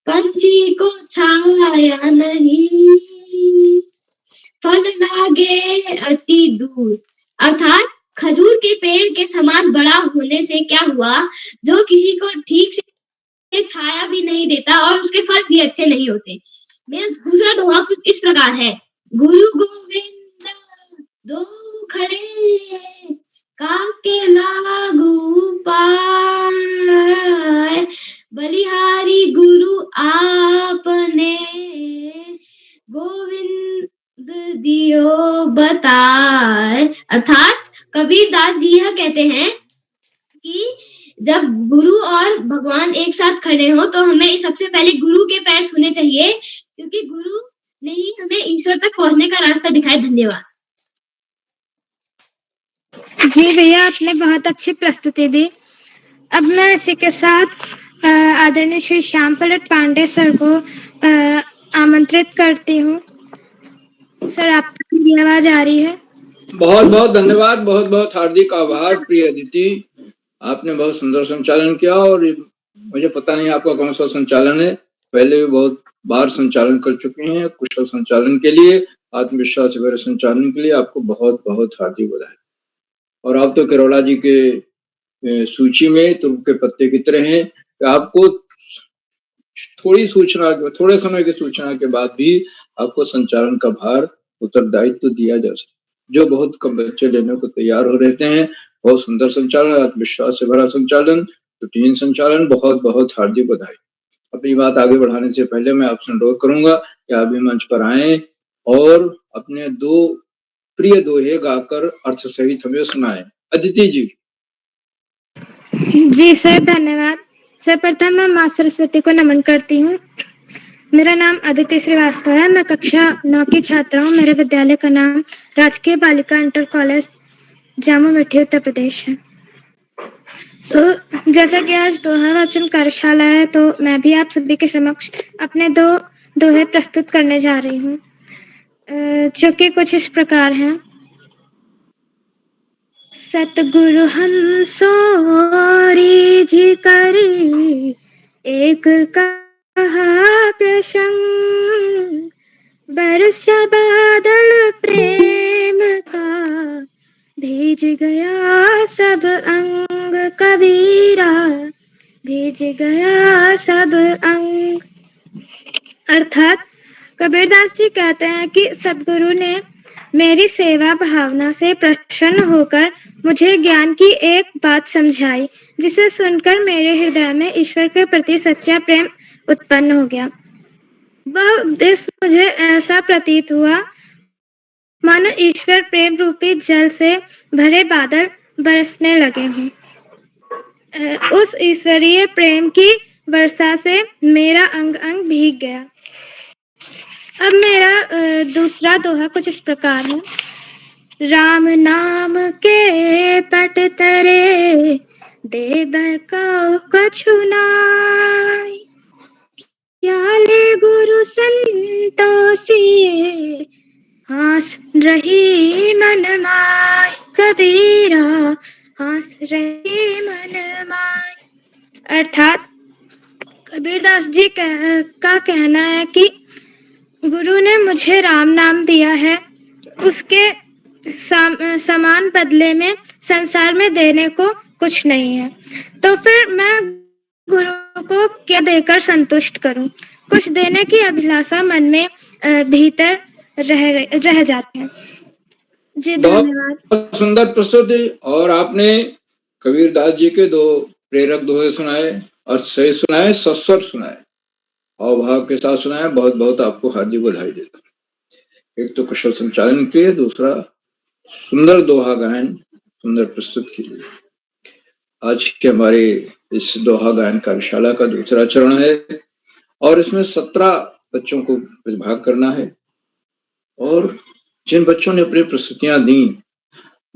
पंछी को छाया नहीं, फल लागे अति दूर। अर्थात खजूर के पेड़ के समान बड़ा होने से क्या हुआ, जो किसी को ठीक से छाया भी नहीं देता और उसके फल भी अच्छे नहीं होते। मेरा दूसरा दोहा कुछ इस प्रकार है। गुरु गोविंद दो खड़े काके लागू पाए, बलिहारी गुरु आपने गोविंद दियो बताए। अर्थात कबीरदास जी यह कहते हैं कि जब गुरु और भगवान एक साथ खड़े हो तो हमें सबसे पहले गुरु के पैर छूने चाहिए, क्योंकि गुरु ने ही हमें ईश्वर तक पहुंचने का रास्ता दिखाया। धन्यवाद। जी भैया, आपने बहुत अच्छी प्रस्तुति दी। अब मैं इसी के साथ आदरणीय श्री श्याम पलट पांडे सर को आमंत्रित करती हूँ। सर, आपकी मेरी आवाज आ रही है? बहुत बहुत धन्यवाद, बहुत बहुत हार्दिक आभार प्रिय अदिति। आपने बहुत सुंदर संचालन किया और मुझे पता नहीं आपका कौन सा संचालन है, पहले भी बहुत बार संचालन कर चुके हैं। कुशल संचालन के लिए, आत्मविश्वास से भरे संचालन के लिए आपको बहुत बहुत हार्दिक बधाई। और आप तो केरोला जी के सूची में तुम के पत्ते की तरह हैं कि आपको थोड़े समय की सूचना के बाद भी आपको संचालन का भार उत्तरदायित्व दिया जा सकता, जो बहुत कम बच्चे लेने को तैयार हो रहते हैं। बहुत सुंदर संचालन, आत्मविश्वास से भरा संचालन, रूटीन संचालन, बहुत बहुत हार्दिक बधाई। अपनी बात आगे बढ़ाने से पहले मैं आपसे अनुरोध करूंगा कि आप भी मंच पर आए और अपने दो प्रिय दोहे गाकर अर्थ सहित हमें सुनाएं। अदिति जी। जी सर, धन्यवाद। सर्वप्रथम मैं माँ सरस्वती को नमन करती हूँ। मेरा नाम अदिति श्रीवास्तव है। मैं कक्षा 9 की छात्रा हूँ। मेरे विद्यालय का नाम राजकीय बालिका इंटर कॉलेज जामू मिठी उत्तर प्रदेश है। तो जैसा कि आज दोहा वाचन कार्यशाला है, तो मैं भी आप सभी के समक्ष अपने दो दोहे प्रस्तुत करने जा रही हूँ, जो कि कुछ इस प्रकार हैं। सतगुरु हंसोरी जी करी एक कहा प्रसंग, बरसा बादल प्रेम का भीज गया सब अंग, कबीरा भीज गया सब अंग। अर्थात कबीरदास जी कहते हैं कि सतगुरु ने मेरी सेवा भावना से प्रसन्न होकर मुझे ज्ञान की एक बात समझाई, जिसे सुनकर मेरे हृदय में ईश्वर के प्रति सच्चा प्रेम उत्पन्न हो गया। वह उपदेश मुझे ऐसा प्रतीत हुआ मानो ईश्वर प्रेम रूपी जल से भरे बादल बरसने लगे हों। उस ईश्वरीय प्रेम की वर्षा से मेरा अंग अंग भीग गया। अब मेरा दूसरा दोहा कुछ इस प्रकार है। राम नाम के पट तरे देव को कछु नाई, क्याले गुरु संतोषिए हास रही मन माय, कबीरा हास रही मन माय। अर्थात कबीरदास जी का कहना है कि गुरु ने मुझे राम नाम दिया है, उसके समान बदले में संसार में देने को कुछ नहीं है, तो फिर मैं गुरु को क्या देकर संतुष्ट करूं। कुछ देने की अभिलाषा मन में भीतर रह जाते हैं। जी धन्यवाद। बहुत सुंदर प्रस्तुति। और आपने कबीरदास जी के दो प्रेरक दोहे सुनाए, अर्थ सही सुनाए, सस्वर सुनाए, अवभाव के साथ सुनाया। बहुत बहुत आपको हार्दिक बधाई देता हूँ। एक तो कुशल संचालन के लिए, दूसरा सुंदर दोहा गायन, सुंदर प्रस्तुत के लिए। आज के हमारे इस दोहा गायन कार्यशाला का दूसरा चरण है और इसमें 17 बच्चों को भाग करना है। और जिन बच्चों ने अपनी प्रस्तुतियां दी,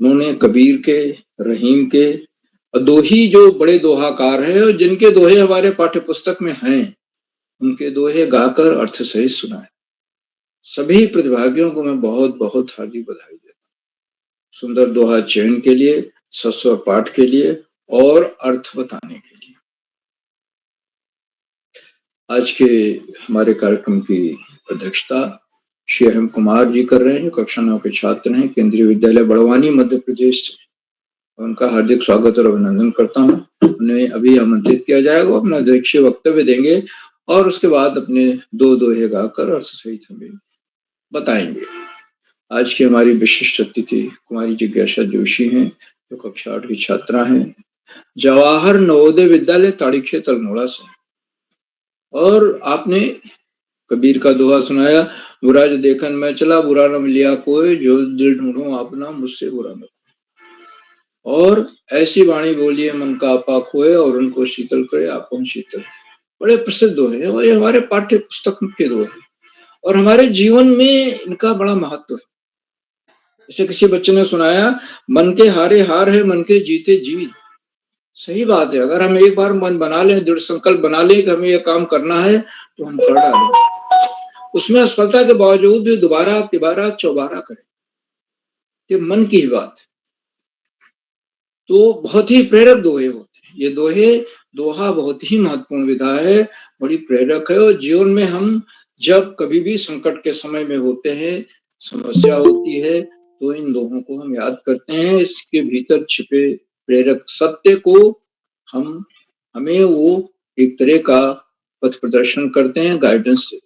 उन्होंने कबीर के, रहीम के, दोही जो बड़े दोहाकार हैं और जिनके दोहे हमारे पाठ्य पुस्तक में हैं, उनके दोहे गाकर अर्थ सहित सुनाए। सभी प्रतिभागियों को मैं बहुत बहुत हार्दिक बधाई देता हूँ, सुंदर दोहा चयन के लिए, सस्वर पाठ के लिए और अर्थ बताने के लिए। आज के हमारे कार्यक्रम की अध्यक्षता श्री हेम कुमार जी कर रहे हैं, जो कक्षा 9 के छात्र हैं, केंद्रीय विद्यालय बड़वानी मध्य प्रदेश से। उनका हार्दिक स्वागत और अभिनंदन करता हूँ। उन्हें अभी आमंत्रित किया जाएगा, अपना अध्यक्षीय वक्तव्य देंगे और उसके बाद अपने दो दोहे गाकर अर्थ सहित हमें बताएंगे। आज की हमारी विशिष्ट अतिथि कुमारी जिज्ञासा जोशी हैं, जो कक्षा 8 की छात्रा हैं, जवाहर नवोदय विद्यालय ताड़ीखेत अल्मोड़ा से। और आपने कबीर का दोहा सुनाया, बुरा जो देखन मैं चला, बुरा न मिलिया कोई, जो दिल ढूंढो अपना, मुझसे बुरा न। और ऐसी वाणी बोलिए मन का आपा खोए, और उनको शीतल करे आपन शीतल। बड़े प्रसिद्ध दोहे हैं और ये हमारे पाठ्य पुस्तक के दोहे हैं और हमारे जीवन में इनका बड़ा महत्व है। जैसे किसी बच्चे ने सुनाया, मन के हारे हार है, मन के जीते जीत। सही बात है, अगर हम एक बार मन बना लें, दृढ़ संकल्प बना लें कि हमें ये काम करना है, तो हम कर डालें। उसमें असफलता के बावजूद भी दोबारा, तिबारा, चौबारा करें। ये मन की बात है। तो बहुत ही प्रेरक दोहे होते हैं। ये दोहा बहुत ही महत्वपूर्ण विधा है, बड़ी प्रेरक है, और जीवन में हम जब कभी भी संकट के समय में होते हैं, समस्या होती है, तो इन दोहों को हम याद करते हैं। इसके भीतर छिपे प्रेरक सत्य को हमें वो एक तरह का पथ प्रदर्शन करते हैं, गाइडेंस से।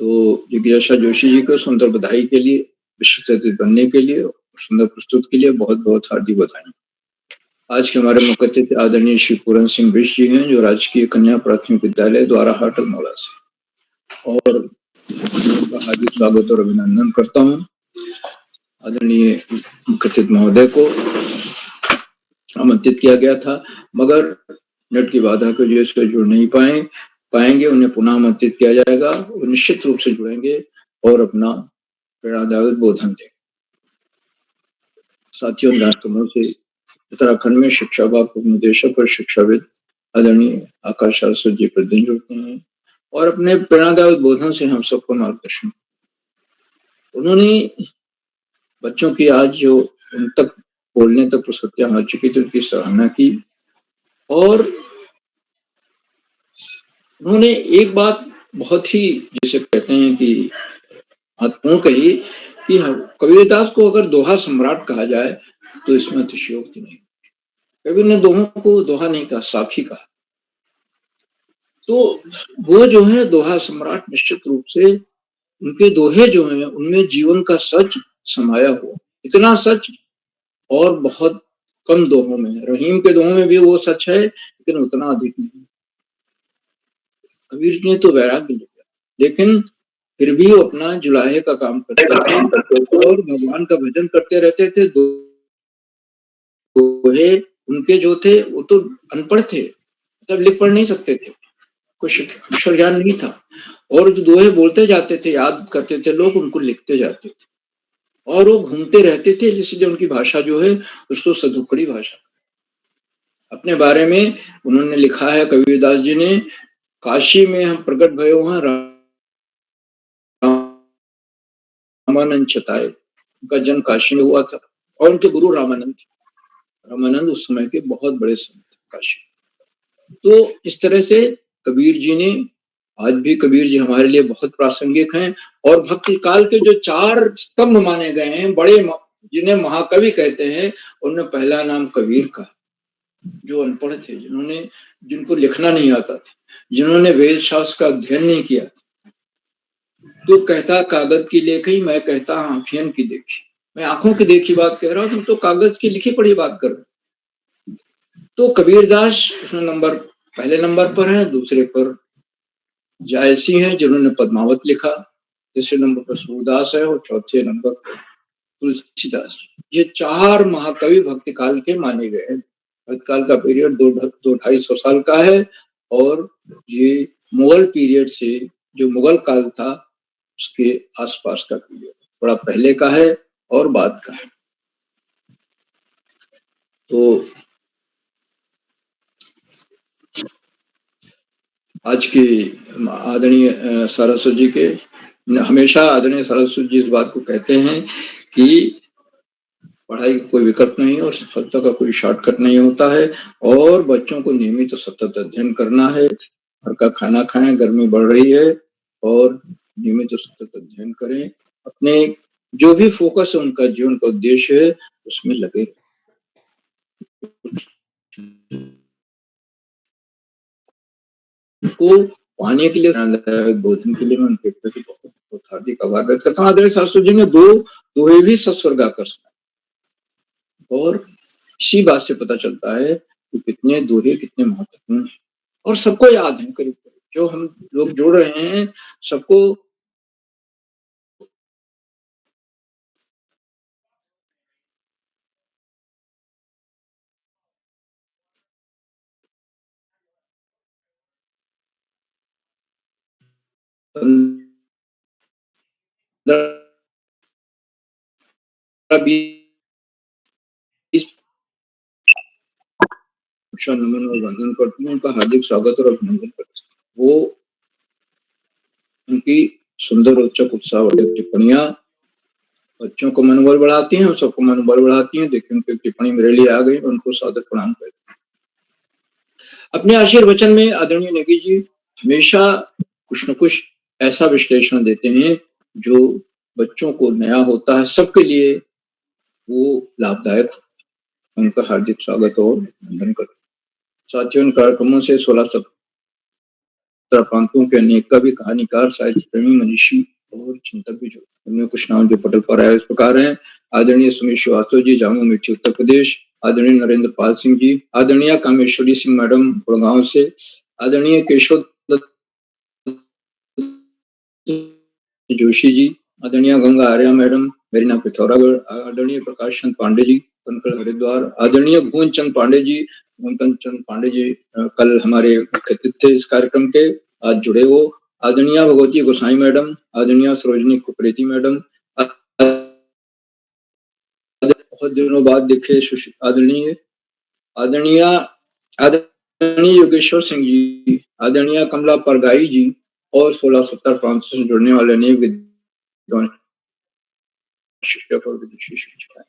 तो जिज्ञासा जोशी जी को सुंदर बधाई के लिए, विशिष्ट अतिथि बनने के लिए और सुंदर प्रस्तुत के लिए बहुत बहुत हार्दिक बधाई। आज के हमारे मुख्य अतिथि आदरणीय श्री पूरन सिंह बिष्ट जी हैं, जो राजकीय कन्या प्राथमिक विद्यालय द्वाराहाट अल्मोड़ा से, और उनका हार्दिक स्वागत और अभिनंदन करता हूँ। आदरणीय मुख्य अतिथि महोदय को आमंत्रित किया गया था, मगर नेट की बाधा की वजह से जुड़ नहीं पाएंगे। उन्हें पुनः आमंत्रित किया जाएगा, वो निश्चित रूप से जुड़ेंगे और अपना प्रेरणादायक बोधन दें। साथियों, कार्यक्रमों से उत्तराखंड में शिक्षा विभाग के निदेशक और शिक्षाविद आदरणीय आकाश सरस्वती जी प्रतिदिन जुड़ते हैं और अपने प्रेरणादायक बोधन से हम सबको मार्गदर्शन। उन्होंने बच्चों की आज जो उन तक बोलने तक प्रस्तुतियां आ चुकी थी, उनकी सराहना की, और उन्होंने एक बात बहुत ही, जैसे कहते हैं कि महत्वपूर्ण कही, कि कबीरदास को अगर दोहा सम्राट कहा जाए तो इसमें अतिशयोक्ति नहीं। कबीर ने दोहों को दोहा नहीं कहा, साखी कहा। तो वो जो है दोहा सम्राट, निश्चित रूप से उनके दोहे जो हैं उनमें जीवन का सच समाया हुआ, इतना सच और बहुत कम दोहों में है। रहीम के दोहों में भी वो सच है, लेकिन उतना अधिक नहीं। कबीर ने तो वैराग्य लिया, लेकिन फिर भी वो अपना जुलाहे का काम करते थे और भगवान का भजन करते रहते थे। दोहे उनके जो थे वो तो अनपढ़ थे, मतलब लिख पढ़ नहीं सकते थे, कुछ अक्षर ज्ञान नहीं था, और जो दोहे बोलते जाते थे, याद करते थे लोग, उनको लिखते जाते थे, और वो घूमते रहते थे, इसलिए उनकी भाषा जो है उसको सदुकड़ी भाषा। अपने बारे में उन्होंने लिखा है, कबीरदास जी ने, काशी में हम प्रकट भयो हैं, रामानंद चताए। उनका जन्म काशी में हुआ था, और उनके गुरु रामानंद थे। रामानंद उस समय के बहुत बड़े संत काशी। तो इस तरह से कबीर जी ने, आज भी कबीर जी हमारे लिए बहुत प्रासंगिक हैं, और भक्ति काल के जो 4 स्तंभ माने गए हैं, बड़े, जिन्हें महाकवि कहते हैं, उनमें पहला नाम कबीर का, जो अनपढ़ थे, जिनको लिखना नहीं आता था, जिन्होंने वेद शास्त्र का अध्ययन नहीं किया। तो कहता कागज की लेखी, मैं कहता आंखियन की देखी। मैं आंखों की देखी बात कह रहा हूं, तुम तो कागज की लिखी पढ़ी बात कर रहे हो। तो कबीरदास पहले नंबर पर है, दूसरे पर जायसी हैं, जिन्होंने पद्मावत लिखा, तीसरे नंबर पर सूरदास है, और चौथे नंबर पर तुलसीदास। ये 4 महाकवि भक्ति काल के माने गए हैं। भक्ति काल का पीरियड 2-250 साल का है, और ये मुगल पीरियड से, जो मुगल काल था उसके आसपास का पीरियड, थोड़ा पहले का है और बाद का है। तो आज की आदरणीय सरस्वती जी के, हमेशा आदरणीय सरस्वती जी इस बात को कहते हैं कि पढ़ाई का कोई विकल्प नहीं और सफलता का कोई शॉर्टकट नहीं होता है, और बच्चों को नियमित तो सतत अध्ययन करना है। घर का खाना खाएं, गर्मी बढ़ रही है, और नियमित तो सतत अध्ययन करें। अपने जो भी फोकस है, उनका जीवन का उद्देश्य है, उसमें लगे। को पाने के लिए, बोधन के लिए मैं उनके प्रति बहुत बहुत हार्दिक आभार व्यक्त करता हूँ। आदरणीय सरस्वती जी ने 2 दोहे भी सत्स्वर्गाकर सुनाए, और इसी बात से पता चलता है कि कितने दोहे कितने महत्वपूर्ण हैं, और सबको याद है। करीब जो हम लोग जोड़ रहे हैं, सबको कक्षा नमन और वंदन करती हूँ, उनका हार्दिक स्वागत और अभिनंदन करती हूँ। वो उनकी सुंदर रोचक उत्साहवर्धक टिप्पणियां बच्चों को मनोबल बढ़ाती हैं और सबको मनोबल बढ़ाती हैं। देखिए उनकी टिप्पणी मेरे लिए आ गई, उनको सादर प्रणाम करती हूँ। अपने आशीर्वचन में आदरणीय नेगी जी हमेशा कुछ न कुछ ऐसा विश्लेषण देते हैं जो बच्चों को नया होता है, सबके लिए वो लाभदायक। उनका हार्दिक स्वागत और वंदन करता हूं। साथियों, इन कार्यक्रमों से 16-17 प्रांतों के अनेक कवि, कहानीकार, साहित्य प्रेमी, मनीषी और चिंतक भी जुड़े। उनमें कुछ नाम जो पटल पर आए इस प्रकार हैं: आदरणीय सुमित श्रीवास्तव जी, जामू मिट्टी, उत्तर प्रदेश। आदरणीय नरेंद्र पाल सिंह जी। आदरणीय कामेश्वरी सिंह मैडम, गुड़गांव से। आदरणीय केशव जोशी जी। आदरणीय गंगा आर्या मैडम, मेरीना पिथौरागढ़। आदरणीय प्रकाश चंद पांडे जी, कनकल हरिद्वार। आदरणीय भुवन चंद पांडे जी, कल हमारे मुख्य अतिथि थे इस कार्यक्रम के, आज जुड़े हो। आदरणीय भगवती गोसाई मैडम। आदरणीय सरोजनी कुपरेती मैडम। बहुत दिनों बाद देखे आदरणीय योगेश्वर सिंह जी। आदरणीय कमला परगाई जी और 16-17 प्रांतों से जुड़ने वाले अनेक विद्वान शिक्षक और विदेशी शिक्षक।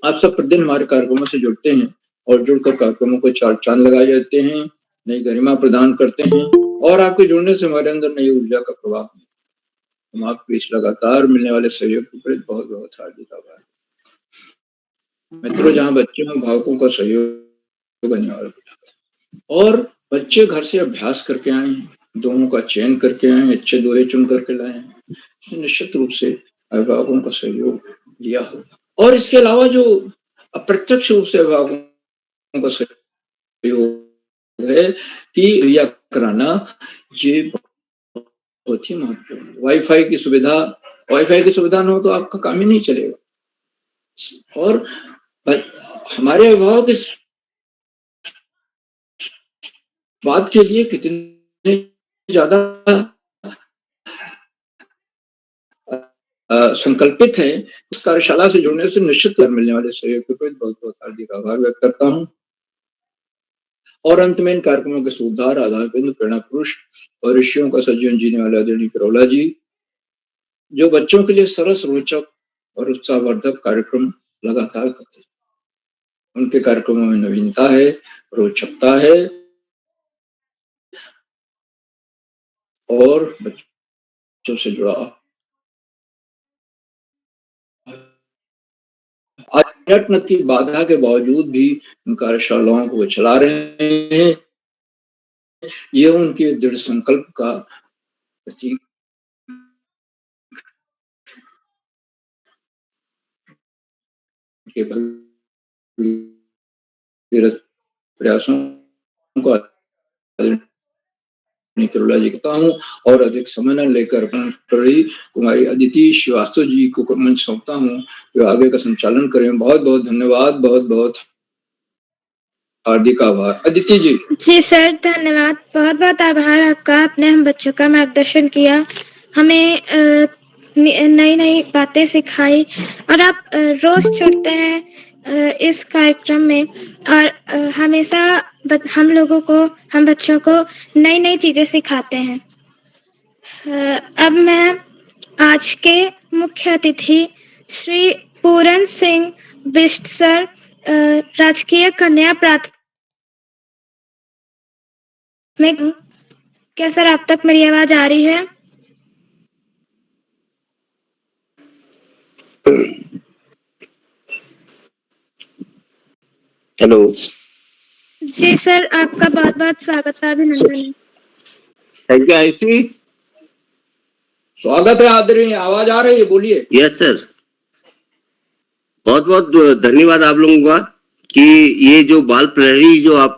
आप सब प्रतिदिन हमारे कार्यक्रमों से जुड़ते हैं और जुड़कर कार्यक्रमों को चार चांद लगाए जाते हैं, नई गरिमा प्रदान करते हैं और आपके जुड़ने से हमारे अंदर नई ऊर्जा का प्रवाह है। हम आपको इस लगातार मिलने वाले सहयोग के प्रति बहुत बहुत हार्दिक आभार। मित्रों, जहाँ बच्चे में भावकों का सहयोग अनिवार्य और बच्चे घर से अभ्यास करके आए हैं, दोनों का चयन करके आए हैं, अच्छे दोहे चुन करके लाए हैं, निश्चित रूप से अभिभावकों का सहयोग लिया हो। और इसके अलावा जो अप्रत्यक्ष रूप से अभिभावकों का सहयोग है कि यह कराना, ये बहुत ही महत्वपूर्ण। वाईफाई की सुविधा न हो तो आपका काम ही नहीं चलेगा। और हमारे अभिभावक इस बात के लिए कितने ज्यादा संकल्पित है, इस कार्यशाला से जुड़ने से निश्चित मिलने वाले सहयोग के प्रति बहुत बहुत हार्दिक आभार व्यक्त करता हूं। और अंत में इन कार्यक्रमों के सूत्रधार, आधार बिंदु, प्रेरणा पुरुष और ऋषियों का सजीवन जीने वाले आदरणीय करोला जी, जो बच्चों के लिए सरस, रोचक और उत्साहवर्धक कार्यक्रम लगातार करते हैं। उनके कार्यक्रमों में नवीनता है, रोचकता है और बच्चों से जुड़ा इंटरनेट की बाधा के बावजूद भी इन कार्यशालाओं को चला रहे हैं। यह उनके दृढ़ संकल्प का प्रतीक के प्रयासों को करोला जी कहता हूँ और अधिक समय न लेकर कुमारी अदिति श्रीवास्तव जी को मंच सौंपता हूँ, जो आगे का संचालन करें। बहुत बहुत धन्यवाद, बहुत बहुत हार्दिक आभार। अदिति जी। जी सर, धन्यवाद, बहुत बहुत आभार आपका। आपने हम बच्चों का मार्गदर्शन किया, हमें नई नई बातें सिखाई और आप रोज जुड़ते हैं इस कार्यक्रम में और हमेशा हम लोगों को, हम बच्चों को नई नई चीजें सिखाते हैं। अब मैं आज के मुख्य अतिथि श्री पूरन सिंह बिष्ट सर, राजकीय कन्या प्राथमिक, क्या सर आप तक मेरी आवाज आ रही है? हेलो जी सर, आपका बहुत बहुत स्वागत है, अभिनंदन। Thank you Ayushi. स्वागत है आदरणीय, आवाज आ रही है, बोलिए। यस सर, बहुत बहुत धन्यवाद आप लोगों का कि ये जो बाल प्रहरी जो आप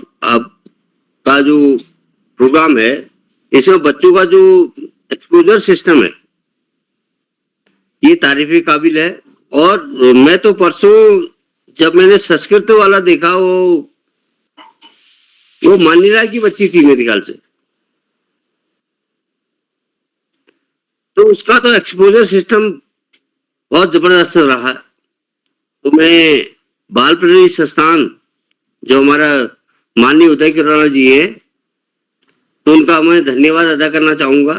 का जो प्रोग्राम है, इसमें बच्चों का जो एक्सपोजर सिस्टम है ये तारीफ काबिल है। और मैं तो परसों जब मैंने संस्कृत वाला देखा, वो मानिला की बच्ची थी मेरे ख्याल से, तो उसका तो एक्सपोजर सिस्टम बहुत जबरदस्त रहा है। तो मैं बाल प्रहरी संस्थान जो हमारा माननीय उदय किरोड़ा जी हैं, तो उनका मैं धन्यवाद अदा करना चाहूंगा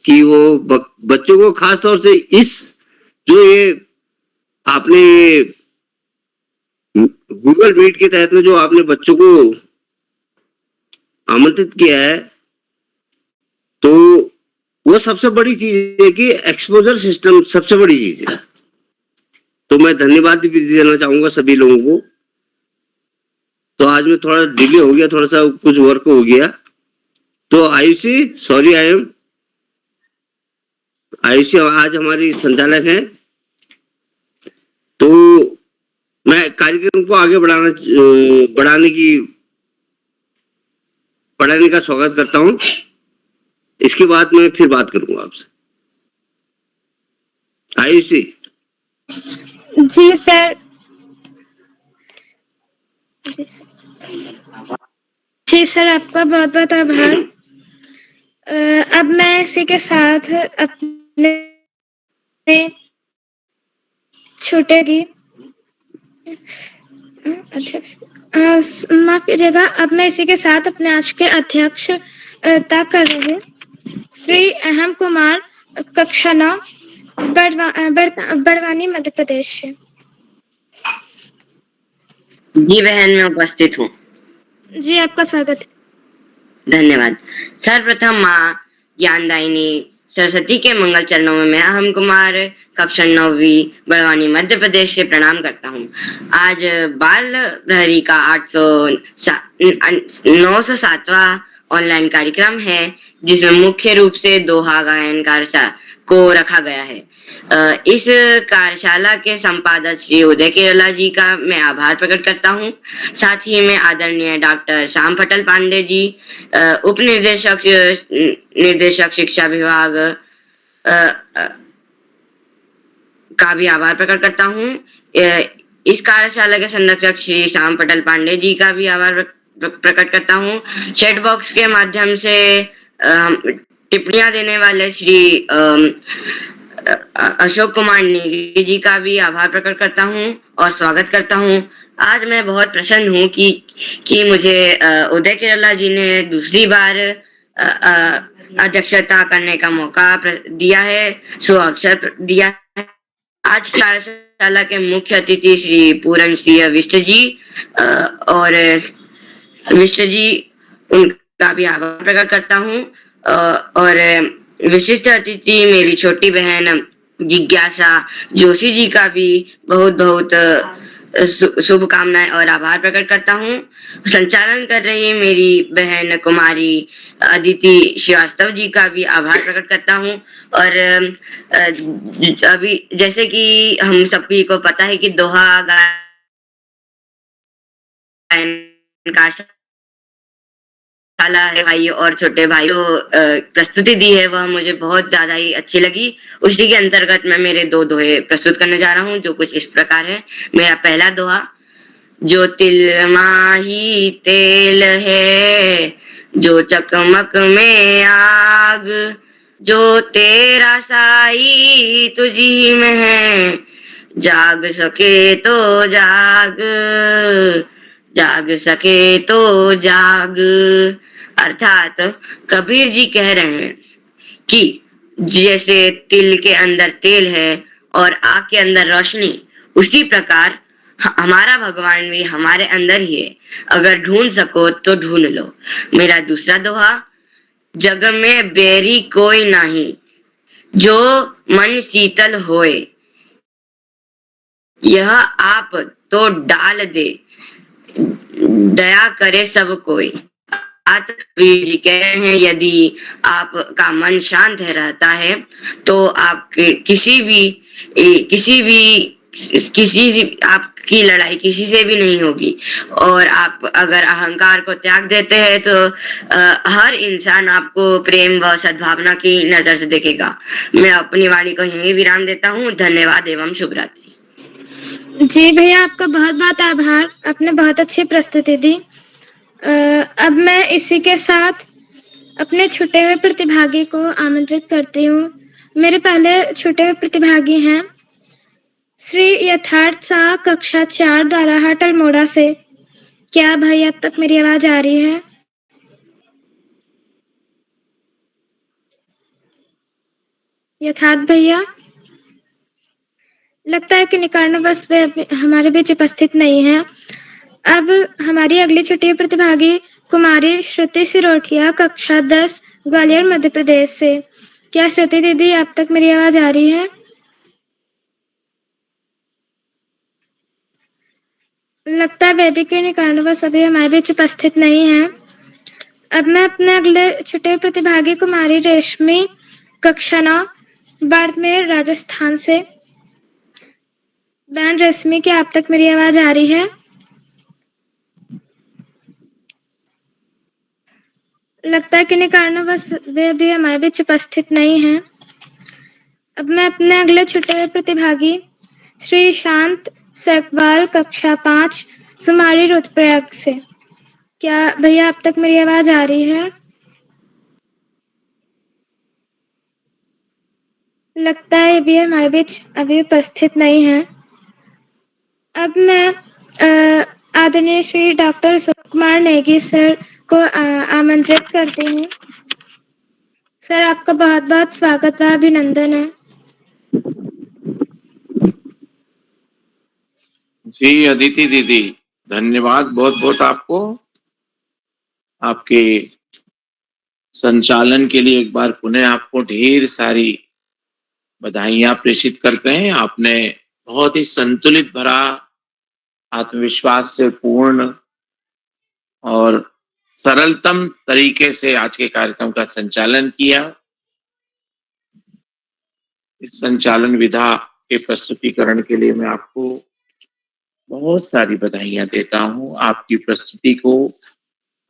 कि वो बच्चों को खास तौर से इस जो ये आपने गूगल मीट के तहत में जो आपने बच्चों को आमंत्रित किया है, तो वो सबसे बड़ी चीज है कि एक्सपोजर सिस्टम सबसे बड़ी चीज है। तो मैं धन्यवाद भी देना चाहूंगा सभी लोगों को। तो आज में थोड़ा डिले हो गया, थोड़ा सा कुछ वर्क हो गया। तो आयुषी, सॉरी, आयुषी आज हमारी संचालक है। तो मैं कार्यक्रम को आगे बढ़ाने का स्वागत करता हूं। इसके बाद मैं फिर बात करूंगा आपसे। आयुषी। जी सर। जी सर, आपका बहुत बहुत आभार। अब मैं इसी के साथ अपने छोटे की माफ कीजिएगा, अब मैं इसी के साथ अपने आज के अध्यक्ष तय कर रहे हैं श्री अहम कुमार, कक्षा 9, बड़वानी, मध्य प्रदेश से। जी बहन, मैं उपस्थित हूँ। जी, आपका स्वागत है। धन्यवाद। सर्वप्रथम माँ ज्ञानदायिनी सरस्वती के मंगल चरणों में मैं अहम कुमार, कक्षा 9वीं, बड़वानी, मध्य प्रदेश से प्रणाम करता हूँ। आज बाल प्रहरी का 907वां ऑनलाइन कार्यक्रम है, जिसमें मुख्य रूप से दोहा गायन कार्यशाला को रखा गया है। इस कार्यशाला के संपादक श्री उदय किरोड़ा जी का मैं आभार प्रकट करता हूँ। साथ ही मैं आदरणीय डॉक्टर श्याम फटल पांडे जी, उप निर्देशक शिक्षा विभाग का भी आभार प्रकट करता हूँ। इस कार्यशाला के संरक्षक श्री श्याम फटल पांडे जी का भी आभार प्रकट करता हूँ। चैट बॉक्स के माध्यम से टिप्पणियां देने वाले श्री अशोक कुमार नेगी जी का भी आभार प्रकट करता हूँ और स्वागत करता हूँ। आज मैं बहुत प्रसन्न हूँ कि मुझे उदय किरोड़ा जी ने दूसरी बार अध्यक्षता करने का मौका दिया है, अवसर दिया है। आज कार्यशाला के मुख्य अतिथि श्री पूरन सिंह विष्ट जी और विष्ट जी, उनका भी आभार प्रकट करता हूँ। और विशिष्ट अतिथि मेरी छोटी बहन जिज्ञासा जोशी जी का भी बहुत बहुत शुभकामनाएं और आभार प्रकट करता हूँ। संचालन कर रही मेरी बहन कुमारी अदिति श्रीवास्तव जी का भी आभार प्रकट करता हूँ। और अभी जैसे कि हम सभी को पता है कि दोहा गायन का भाई और छोटे भाई को प्रस्तुति दी है, वह मुझे बहुत ज्यादा ही अच्छी लगी। उसी के अंतर्गत मैं मेरे 2 दोहे प्रस्तुत करने जा रहा हूँ, जो कुछ इस प्रकार है। मेरा पहला दोहा, जो तिल माही तेल है, जो चकमक में आग, जो तेरा साई तुझी में है, जाग सके तो जाग, जाग सके तो जाग। अर्थात कबीर जी कह रहे हैं कि जैसे तिल के अंदर तेल है और आग के अंदर रोशनी, उसी प्रकार हमारा भगवान भी हमारे अंदर ही है। अगर ढूंढ सको तो ढूंढ लो। मेरा दूसरा दोहा, जग में बैरी कोई नहीं, जो मन शीतल होए, यह आप तो डाल दे, दया करे सब कोई। कबीर जी कह रहे हैं, यदि आपका मन शांत रहता है तो आप किसी आपकी लड़ाई किसी से भी नहीं होगी। और आप अगर अहंकार को त्याग देते हैं तो हर इंसान आपको प्रेम व सद्भावना की नजर से देखेगा। मैं अपनी वाणी को यहीं विराम देता हूँ। धन्यवाद एवं शुभ रात्रि। जी भैया, आपका बहुत बहुत आभार, आपने बहुत अच्छी प्रस्तुति दी। अब मैं इसी के साथ अपने छुटे हुए प्रतिभागी को आमंत्रित करती हूँ। मेरे पहले छुटे हुए प्रतिभागी हैं श्री यथार्थ शाह, कक्षा 4, द्वाराहाट, अल्मोड़ा से। क्या भाई अब तक मेरी आवाज आ रही है? यथार्थ भैया? लगता है कि निकारणवश वे हमारे बीच उपस्थित नहीं है। अब हमारी अगली छठी प्रतिभागी कुमारी श्रुति सिरोठिया, कक्षा 10, ग्वालियर मध्य प्रदेश से। क्या श्रुति दीदी अब तक मेरी आवाज आ रही है? लगता है बेबी के कारणवश अभी हमारे बीच उपस्थित नहीं है। अब मैं अपने अगले छठे प्रतिभागी कुमारी रेशमी, कक्षा 9, बाड़मेर, राजस्थान से। बहन रेशमी, क्या अब तक मेरी आवाज आ रही है? लगता है कि कारणवश वे भी हमारे बीच उपस्थित नहीं है। अब मैं अपने अगले छठे प्रतिभागी श्री शांत सेकवाल, कक्षा 5, सुमारी, रुद्रप्रयाग से। क्या भैया अब तक मेरी आवाज आ रही है? लगता है ये भी हमारे बीच अभी उपस्थित नहीं है। अब मैं आदरणीय श्री डॉक्टर सुकुमार नेगी सर को आमंत्रित करती हूँ। सर, आपका बहुत बहुत स्वागत व अभिनंदन है। जी अदिति दीदी, धन्यवाद बहुत बहुत आपको, आपके संचालन के लिए एक बार पुनः आपको ढेर सारी बधाइयां प्रेषित करते हैं। आपने बहुत ही संतुलित भरा, आत्मविश्वास से पूर्ण और सरलतम तरीके से आज के कार्यक्रम का संचालन किया। इस संचालन विधा के प्रस्तुतिकरण के लिए मैं आपको बहुत सारी बधाइयां देता हूं। आपकी प्रस्तुति को,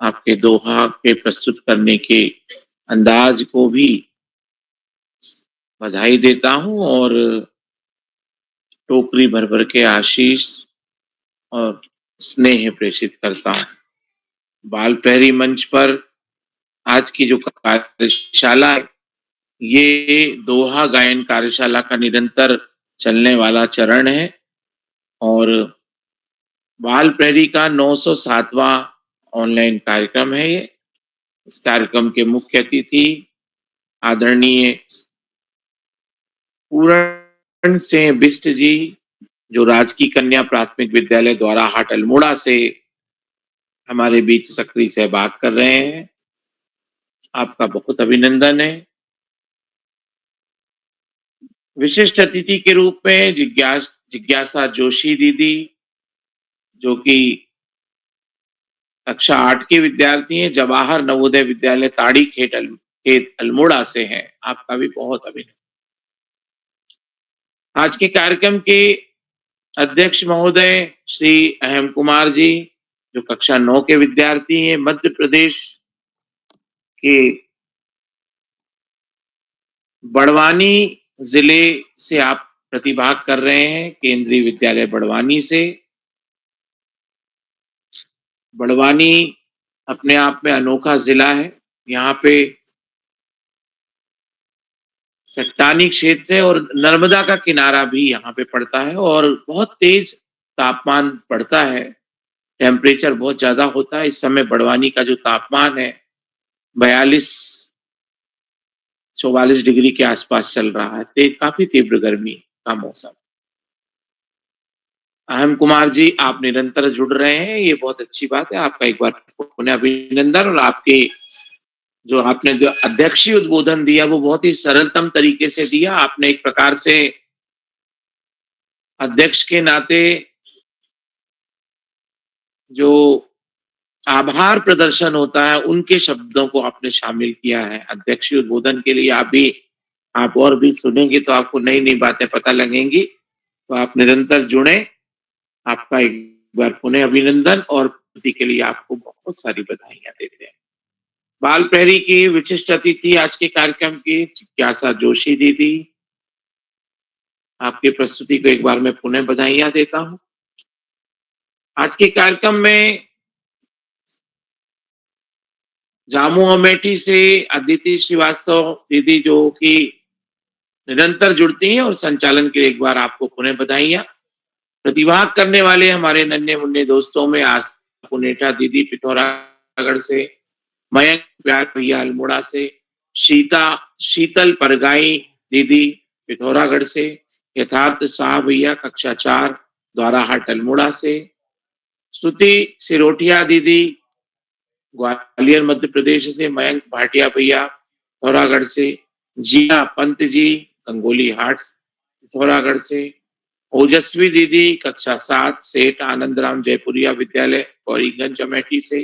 आपके दोहा के प्रस्तुत करने के अंदाज को भी बधाई देता हूं और टोकरी भर भर के आशीष और स्नेह प्रेषित करता हूं। बाल प्रहरी मंच पर आज की जो कार्यशाला है, ये दोहा गायन कार्यशाला का निरंतर चलने वाला चरण है और बाल प्रहरी का 907वां ऑनलाइन कार्यक्रम है ये। इस कार्यक्रम के मुख्य अतिथि आदरणीय पूरण सिंह बिष्ट जी, जो राजकीय कन्या प्राथमिक विद्यालय द्वाराहाट अल्मोड़ा से हमारे बीच सक्रिय सहभाग कर रहे हैं। आपका बहुत अभिनंदन है। विशिष्ट अतिथि के रूप में जिज्ञासा जोशी दीदी, जो कि कक्षा 8 की विद्यार्थी हैं, जवाहर नवोदय विद्यालय ताड़ी खेत अल्मोड़ा से हैं। आपका भी बहुत अभिनंदन। आज के कार्यक्रम के अध्यक्ष महोदय श्री अहम कुमार जी, जो कक्षा 9 के विद्यार्थी हैं, मध्य प्रदेश के बड़वानी जिले से आप प्रतिभाग कर रहे हैं, केंद्रीय विद्यालय बड़वानी से। बड़वानी अपने आप में अनोखा जिला है। यहाँ पे चट्टानी क्षेत्र है और नर्मदा का किनारा भी यहाँ पे पड़ता है और बहुत तेज तापमान पड़ता है, टेम्परेचर बहुत ज्यादा होता है। इस समय बड़वानी का जो तापमान है 42-44 डिग्री के आसपास चल रहा है। काफी तीव्र गर्मी का मौसम। अहम कुमार जी, आप निरंतर जुड़ रहे हैं, ये बहुत अच्छी बात है। आपका एक बार पुनः अभिनंदन। और आपके आपने जो अध्यक्षीय उद्बोधन दिया वो बहुत ही सरलतम तरीके से दिया। आपने एक प्रकार से अध्यक्ष के नाते जो आभार प्रदर्शन होता है उनके शब्दों को आपने शामिल किया है अध्यक्षीय उद्बोधन के लिए। आप और भी सुनेंगे तो आपको नई नई बातें पता लगेंगी। तो आप निरंतर जुड़े। आपका एक बार पुनः अभिनंदन और प्रस्तुति के लिए आपको बहुत सारी बधाइयां देते हैं। बाल प्रहरी की विशिष्ट अतिथि आज के कार्यक्रम की जिज्ञासा जोशी दीदी, आपकी प्रस्तुति को एक बार मैं पुनः बधाइयां देता हूं। आज के कार्यक्रम में जामू अमेठी से अदिति श्रीवास्तव दीदी, जो कि निरंतर जुड़ती हैं और संचालन के लिए एक बार आपको पुनः बधाइयां। प्रतिभाग करने वाले हमारे नन्हे मुन्ने दोस्तों में पुनेटा दीदी पिथौरागढ़ से, मयंक प्यार भैया अल्मोड़ा से, शीतल परगाई दीदी पिथौरागढ़ से, यथार्थ शाह भैया कक्षा 4 द्वाराहाट अल्मोड़ा से, स्तुति सिरोठिया दीदी ग्वालियर मध्य प्रदेश से, मयंक भाटिया भैया पिथौरागढ़ से, जिया पंत जी गंगोली हाट पिथौरागढ़ से, ओजस्वी दीदी कक्षा 7 सेठ आनंद राम जयपुरिया विद्यालय गौरीगंज अमेठी से,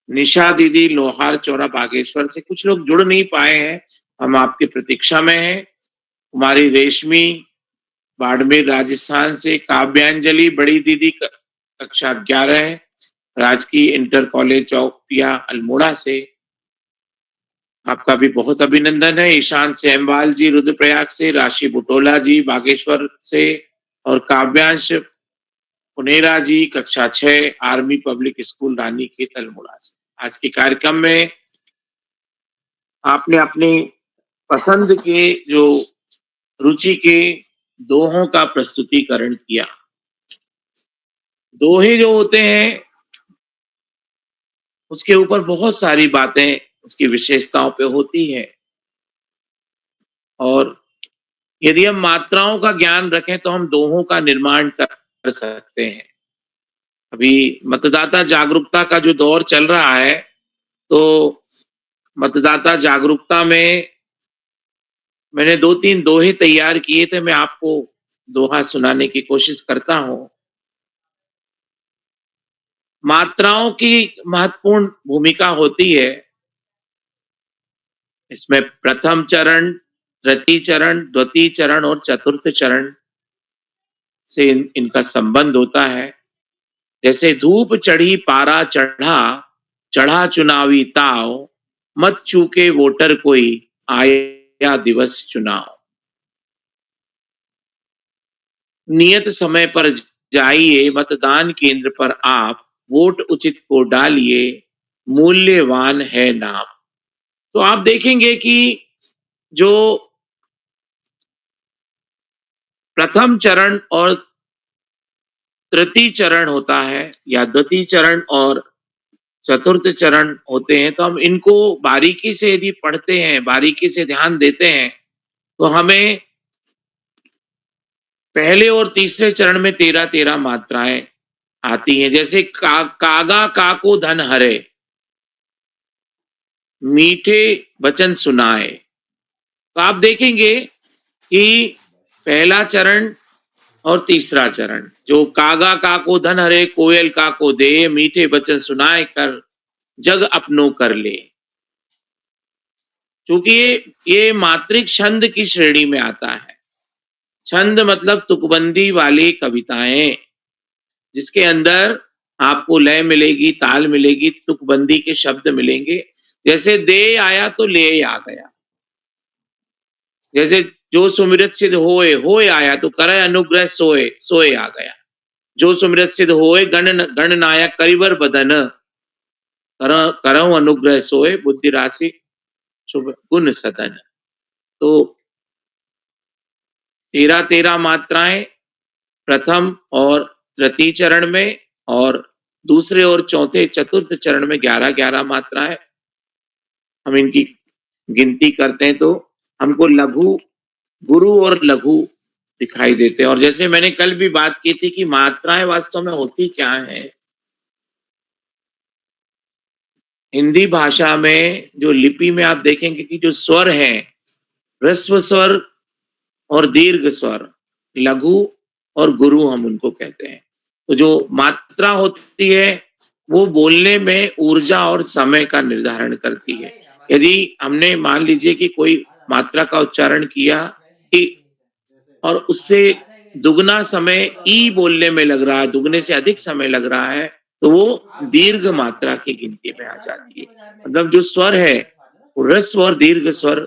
निशा दीदी लोहार चौरा बागेश्वर से। कुछ लोग जुड़ नहीं पाए हैं, हम आपकी प्रतीक्षा में हैं। कुमारी रेशमी बाड़मेर राजस्थान से, काव्यांजलि बड़ी दीदी कक्षा 11 राजकीय इंटर कॉलेज चौकिया अल्मोड़ा से, आपका भी बहुत अभिनंदन है। ईशान सेमवाल जी रुद्रप्रयाग से, राशि बुटोला जी बागेश्वर से और काव्यांश पुनेरा जी कक्षा 6 army public school Ranikhet Almora से। आज के कार्यक्रम में आपने अपनी पसंद के जो रुचि के दोहों का प्रस्तुतिकरण किया। दोहे जो होते हैं उसके ऊपर बहुत सारी बातें उसकी विशेषताओं पे होती है, और यदि हम मात्राओं का ज्ञान रखें तो हम दोहों का निर्माण कर सकते हैं। अभी मतदाता जागरूकता का जो दौर चल रहा है, तो मतदाता जागरूकता में मैंने 2-3 दोहे तैयार किए थे, मैं आपको दोहा सुनाने की कोशिश करता हूं। मात्राओं की महत्वपूर्ण भूमिका होती है इसमें। प्रथम चरण, तृतीय चरण, द्वितीय चरण और चतुर्थ चरण से इनका संबंध होता है। जैसे धूप चढ़ी पारा चढ़ा, चढ़ा चुनावी ताव, मत चूके वोटर कोई, आया दिवस चुनाव। नियत समय पर जाइए मतदान केंद्र पर आप, वोट उचित को डालिए, मूल्यवान है नाम। तो आप देखेंगे कि जो प्रथम चरण और तृतीय चरण होता है, या द्वितीय चरण और चतुर्थ चरण होते हैं, तो हम इनको बारीकी से यदि पढ़ते हैं, बारीकी से ध्यान देते हैं, तो हमें पहले और तीसरे चरण में 13-13 मात्राएं आती हैं। जैसे कागा काको धन हरे, मीठे वचन सुनाए। तो आप देखेंगे कि पहला चरण और तीसरा चरण, जो कागा काको धन हरे, कोयल काको दे, मीठे वचन सुनाए कर, जग अपनो कर ले। क्योंकि ये मात्रिक छंद की श्रेणी में आता है। छंद मतलब तुकबंदी वाली कविताएं, जिसके अंदर आपको लय मिलेगी, ताल मिलेगी, तुकबंदी के शब्द मिलेंगे। जैसे दे आया तो ले आ गया, जैसे जो सुमिरत सिद्ध होए आया तो करे अनुग्रह सोए, सोए आ गया। जो सुमिरत सिद्ध होए गणनायक करिबर बदन, करऊं अनुग्रह सोए, बुद्धि राशि शुभ गुण सदन। तो 13-13 मात्राएं प्रथम और तृतीय चरण में, और दूसरे और चौथे चतुर्थ चरण में 11-11 मात्राएं। हम इनकी गिनती करते हैं तो हमको लघु, गुरु और लघु दिखाई देते हैं। और जैसे मैंने कल भी बात की थी कि मात्राएं वास्तव में होती क्या है। हिंदी भाषा में जो लिपि में आप देखेंगे कि जो स्वर हैं, ह्रस्व स्वर और दीर्घ स्वर, लघु और गुरु हम उनको कहते हैं। तो जो मात्रा होती है वो बोलने में ऊर्जा और समय का निर्धारण करती है। यदि हमने मान लीजिए कि कोई मात्रा का उच्चारण किया और उससे दुगना समय ई बोलने में लग रहा है, दुगने से अधिक समय लग रहा है, तो वो दीर्घ मात्रा की गिनती में आ जाती है। मतलब जो स्वर है, ह्रस्व और दीर्घ स्वर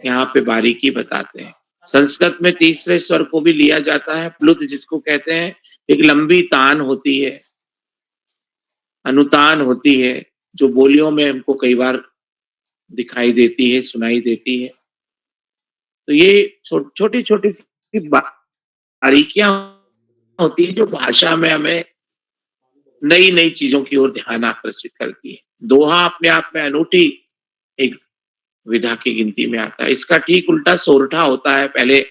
यहाँ पे बारीकी बताते हैं। संस्कृत में तीसरे स्वर को भी लिया जाता है, प्लुत जिसको कहते हैं। एक लंबी तान होती है, अनुतान होती है, जो बोलियों में हमको कई बार दिखाई देती है, सुनाई देती है। तो ये छोटी छोटी सी बारीकियां होती है जो भाषा में हमें नई नई चीजों की ओर ध्यान आकर्षित करती है। दोहा अपने आप में अनूठी एक विधा की गिनती में आता है। इसका ठीक उल्टा सोरठा होता है। पहले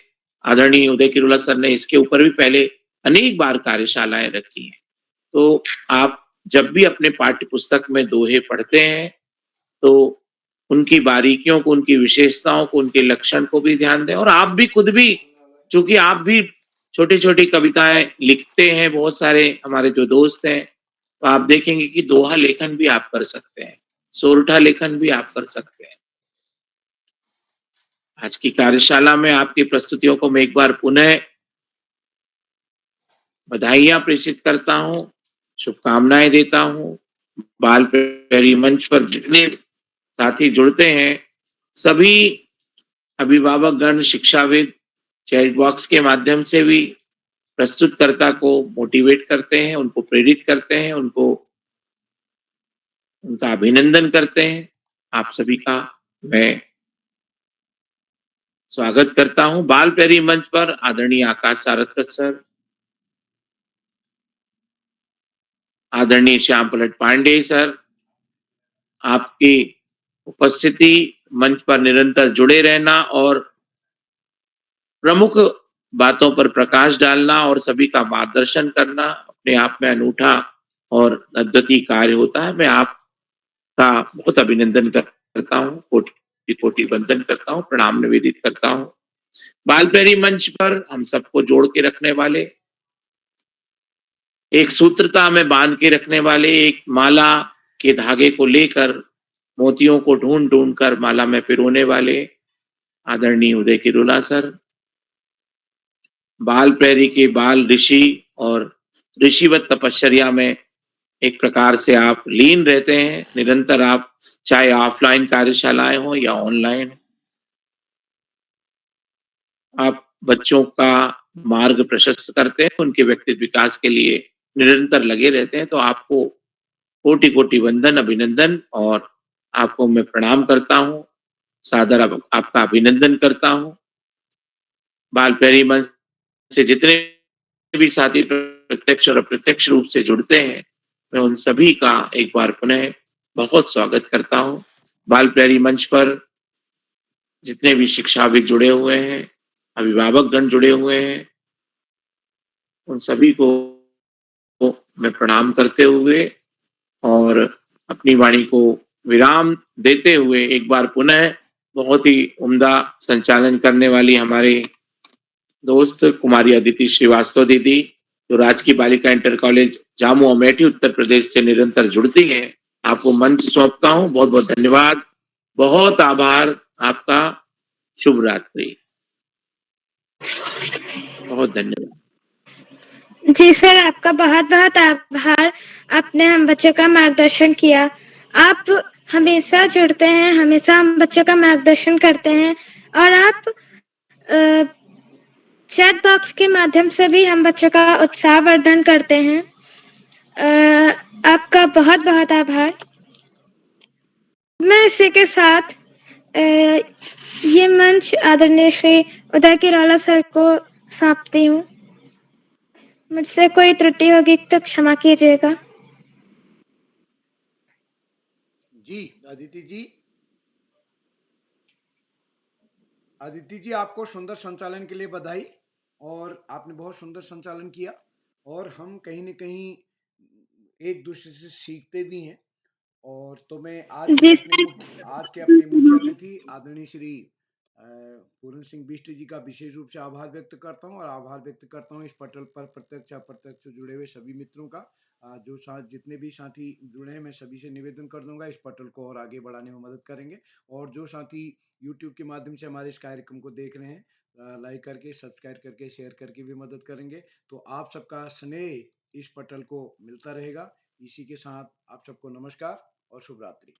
आदरणीय उदय किरोला सर ने इसके ऊपर भी पहले अनेक बार कार्यशालाएं रखी हैं। तो आप जब भी अपने पाठ्य पुस्तक में दोहे पढ़ते हैं तो उनकी बारीकियों को, उनकी विशेषताओं को, उनके लक्षण को भी ध्यान दें। और आप भी खुद भी, चूंकि आप भी छोटी छोटी कविताएं लिखते हैं, बहुत सारे हमारे जो दोस्त हैं, तो आप देखेंगे कि दोहा लेखन भी आप कर सकते हैं, सोरठा लेखन भी आप कर सकते हैं। आज की कार्यशाला में आपकी प्रस्तुतियों को मैं एक बार पुनः बधाइयां प्रेषित करता हूं, शुभकामनाएं देता हूं। बाल प्रहरी मंच पर जितने साथी जुड़ते हैं, सभी अभिभावकगण, शिक्षाविद चैट बॉक्स के माध्यम से भी प्रस्तुतकर्ता को मोटिवेट करते हैं, उनको प्रेरित करते हैं, उनका अभिनंदन करते हैं। आप सभी का मैं स्वागत करता हूं। बाल प्रहरी मंच पर आदरणीय आकाश सारस्वत सर, आदरणीय श्याम पलट पांडे सर, आपकी उपस्थिति, मंच पर निरंतर जुड़े रहना और प्रमुख बातों पर प्रकाश डालना और सभी का मार्गदर्शन करना अपने आप में अनूठा और अद्वितीय कार्य होता है। मैं आपका बहुत अभिनंदन करता हूँ, कोटि कोटि वंदन करता हूँ, प्रणाम निवेदित करता हूँ। बाल प्रहरी मंच पर हम सबको जोड़ के रखने वाले, एक सूत्रता में बांध के रखने वाले, एक माला के धागे को लेकर मोतियों को ढूंढ ढूंढ कर माला में पिरोने वाले आदरणीय उदय किरोला सर, बाल प्रहरी के बाल ऋषि और ऋषिवत तपश्चर्या में एक प्रकार से आप लीन रहते हैं निरंतर। आप चाहे ऑफलाइन कार्यशालाएं हो या ऑनलाइन, आप बच्चों का मार्ग प्रशस्त करते हैं, उनके व्यक्तित्व विकास के लिए निरंतर लगे रहते हैं। तो आपको कोटि कोटि वंदन, अभिनंदन, और आपको मैं प्रणाम करता हूँ, सादर आपका अभिनंदन करता हूँ। बाल प्रहरी मंच से जितने भी साथी प्रत्यक्ष और अप्रत्यक्ष रूप से जुड़ते हैं, मैं उन सभी का एक बार पुनः बहुत स्वागत करता हूँ। बाल प्रहरी मंच पर जितने भी शिक्षाविद जुड़े हुए हैं, अभिभावकगण जुड़े हुए हैं, उन सभी को मैं प्रणाम करते हुए और अपनी वाणी को विराम देते हुए एक बार पुनः बहुत ही उम्दा संचालन करने वाली हमारे दोस्त कुमारी अदिति श्रीवास्तव दीदी, जो राजकीय बालिका इंटर कॉलेज जामू अमेठी उत्तर प्रदेश से निरंतर जुड़ती हैं, आपको मंच सौंपता हूँ। बहुत बहुत धन्यवाद, बहुत आभार आपका। शुभ रात्रि, बहुत धन्यवाद। जी सर, आपका बहुत बहुत आभार। आपने हम बच्चों का मार्गदर्शन किया। आप हमेशा जुड़ते हैं, हमेशा हम बच्चों का मार्गदर्शन करते हैं, और आप चैट बॉक्स के माध्यम से भी हम बच्चों का उत्साह वर्धन करते हैं। आपका बहुत बहुत आभार। मैं इसी के साथ ये मंच आदरणीय श्री उदय किरोला सर को सौंपती हूँ। मुझसे कोई त्रुटि होगी तो क्षमा कीजिएगा। जी अदिति जी, अदिति जी, आपको सुंदर संचालन के लिए बधाई, और आपने बहुत सुंदर संचालन किया, और हम कहीं न कहीं एक दूसरे से सीखते भी हैं। और तो मैं आज के अपने मुख्य अतिथि आदरणीय श्री पूर्ण सिंह बिष्ट जी का विशेष रूप से आभार व्यक्त करता हूं, और आभार व्यक्त करता हूं इस पटल पर प्रत्यक्ष अप्रत्यक्ष जुड़े हुए सभी मित्रों का। जो जितने भी साथी जुड़े हैं, मैं सभी से निवेदन कर दूंगा इस पटल को और आगे बढ़ाने में मदद करेंगे। और जो साथी यूट्यूब के माध्यम से हमारे इस कार्यक्रम को देख रहे हैं, लाइक करके, सब्सक्राइब करके, शेयर करके भी मदद करेंगे। तो आप सबका स्नेह इस पटल को मिलता रहेगा। इसी के साथ आप सबको नमस्कार और शुभ रात्रि।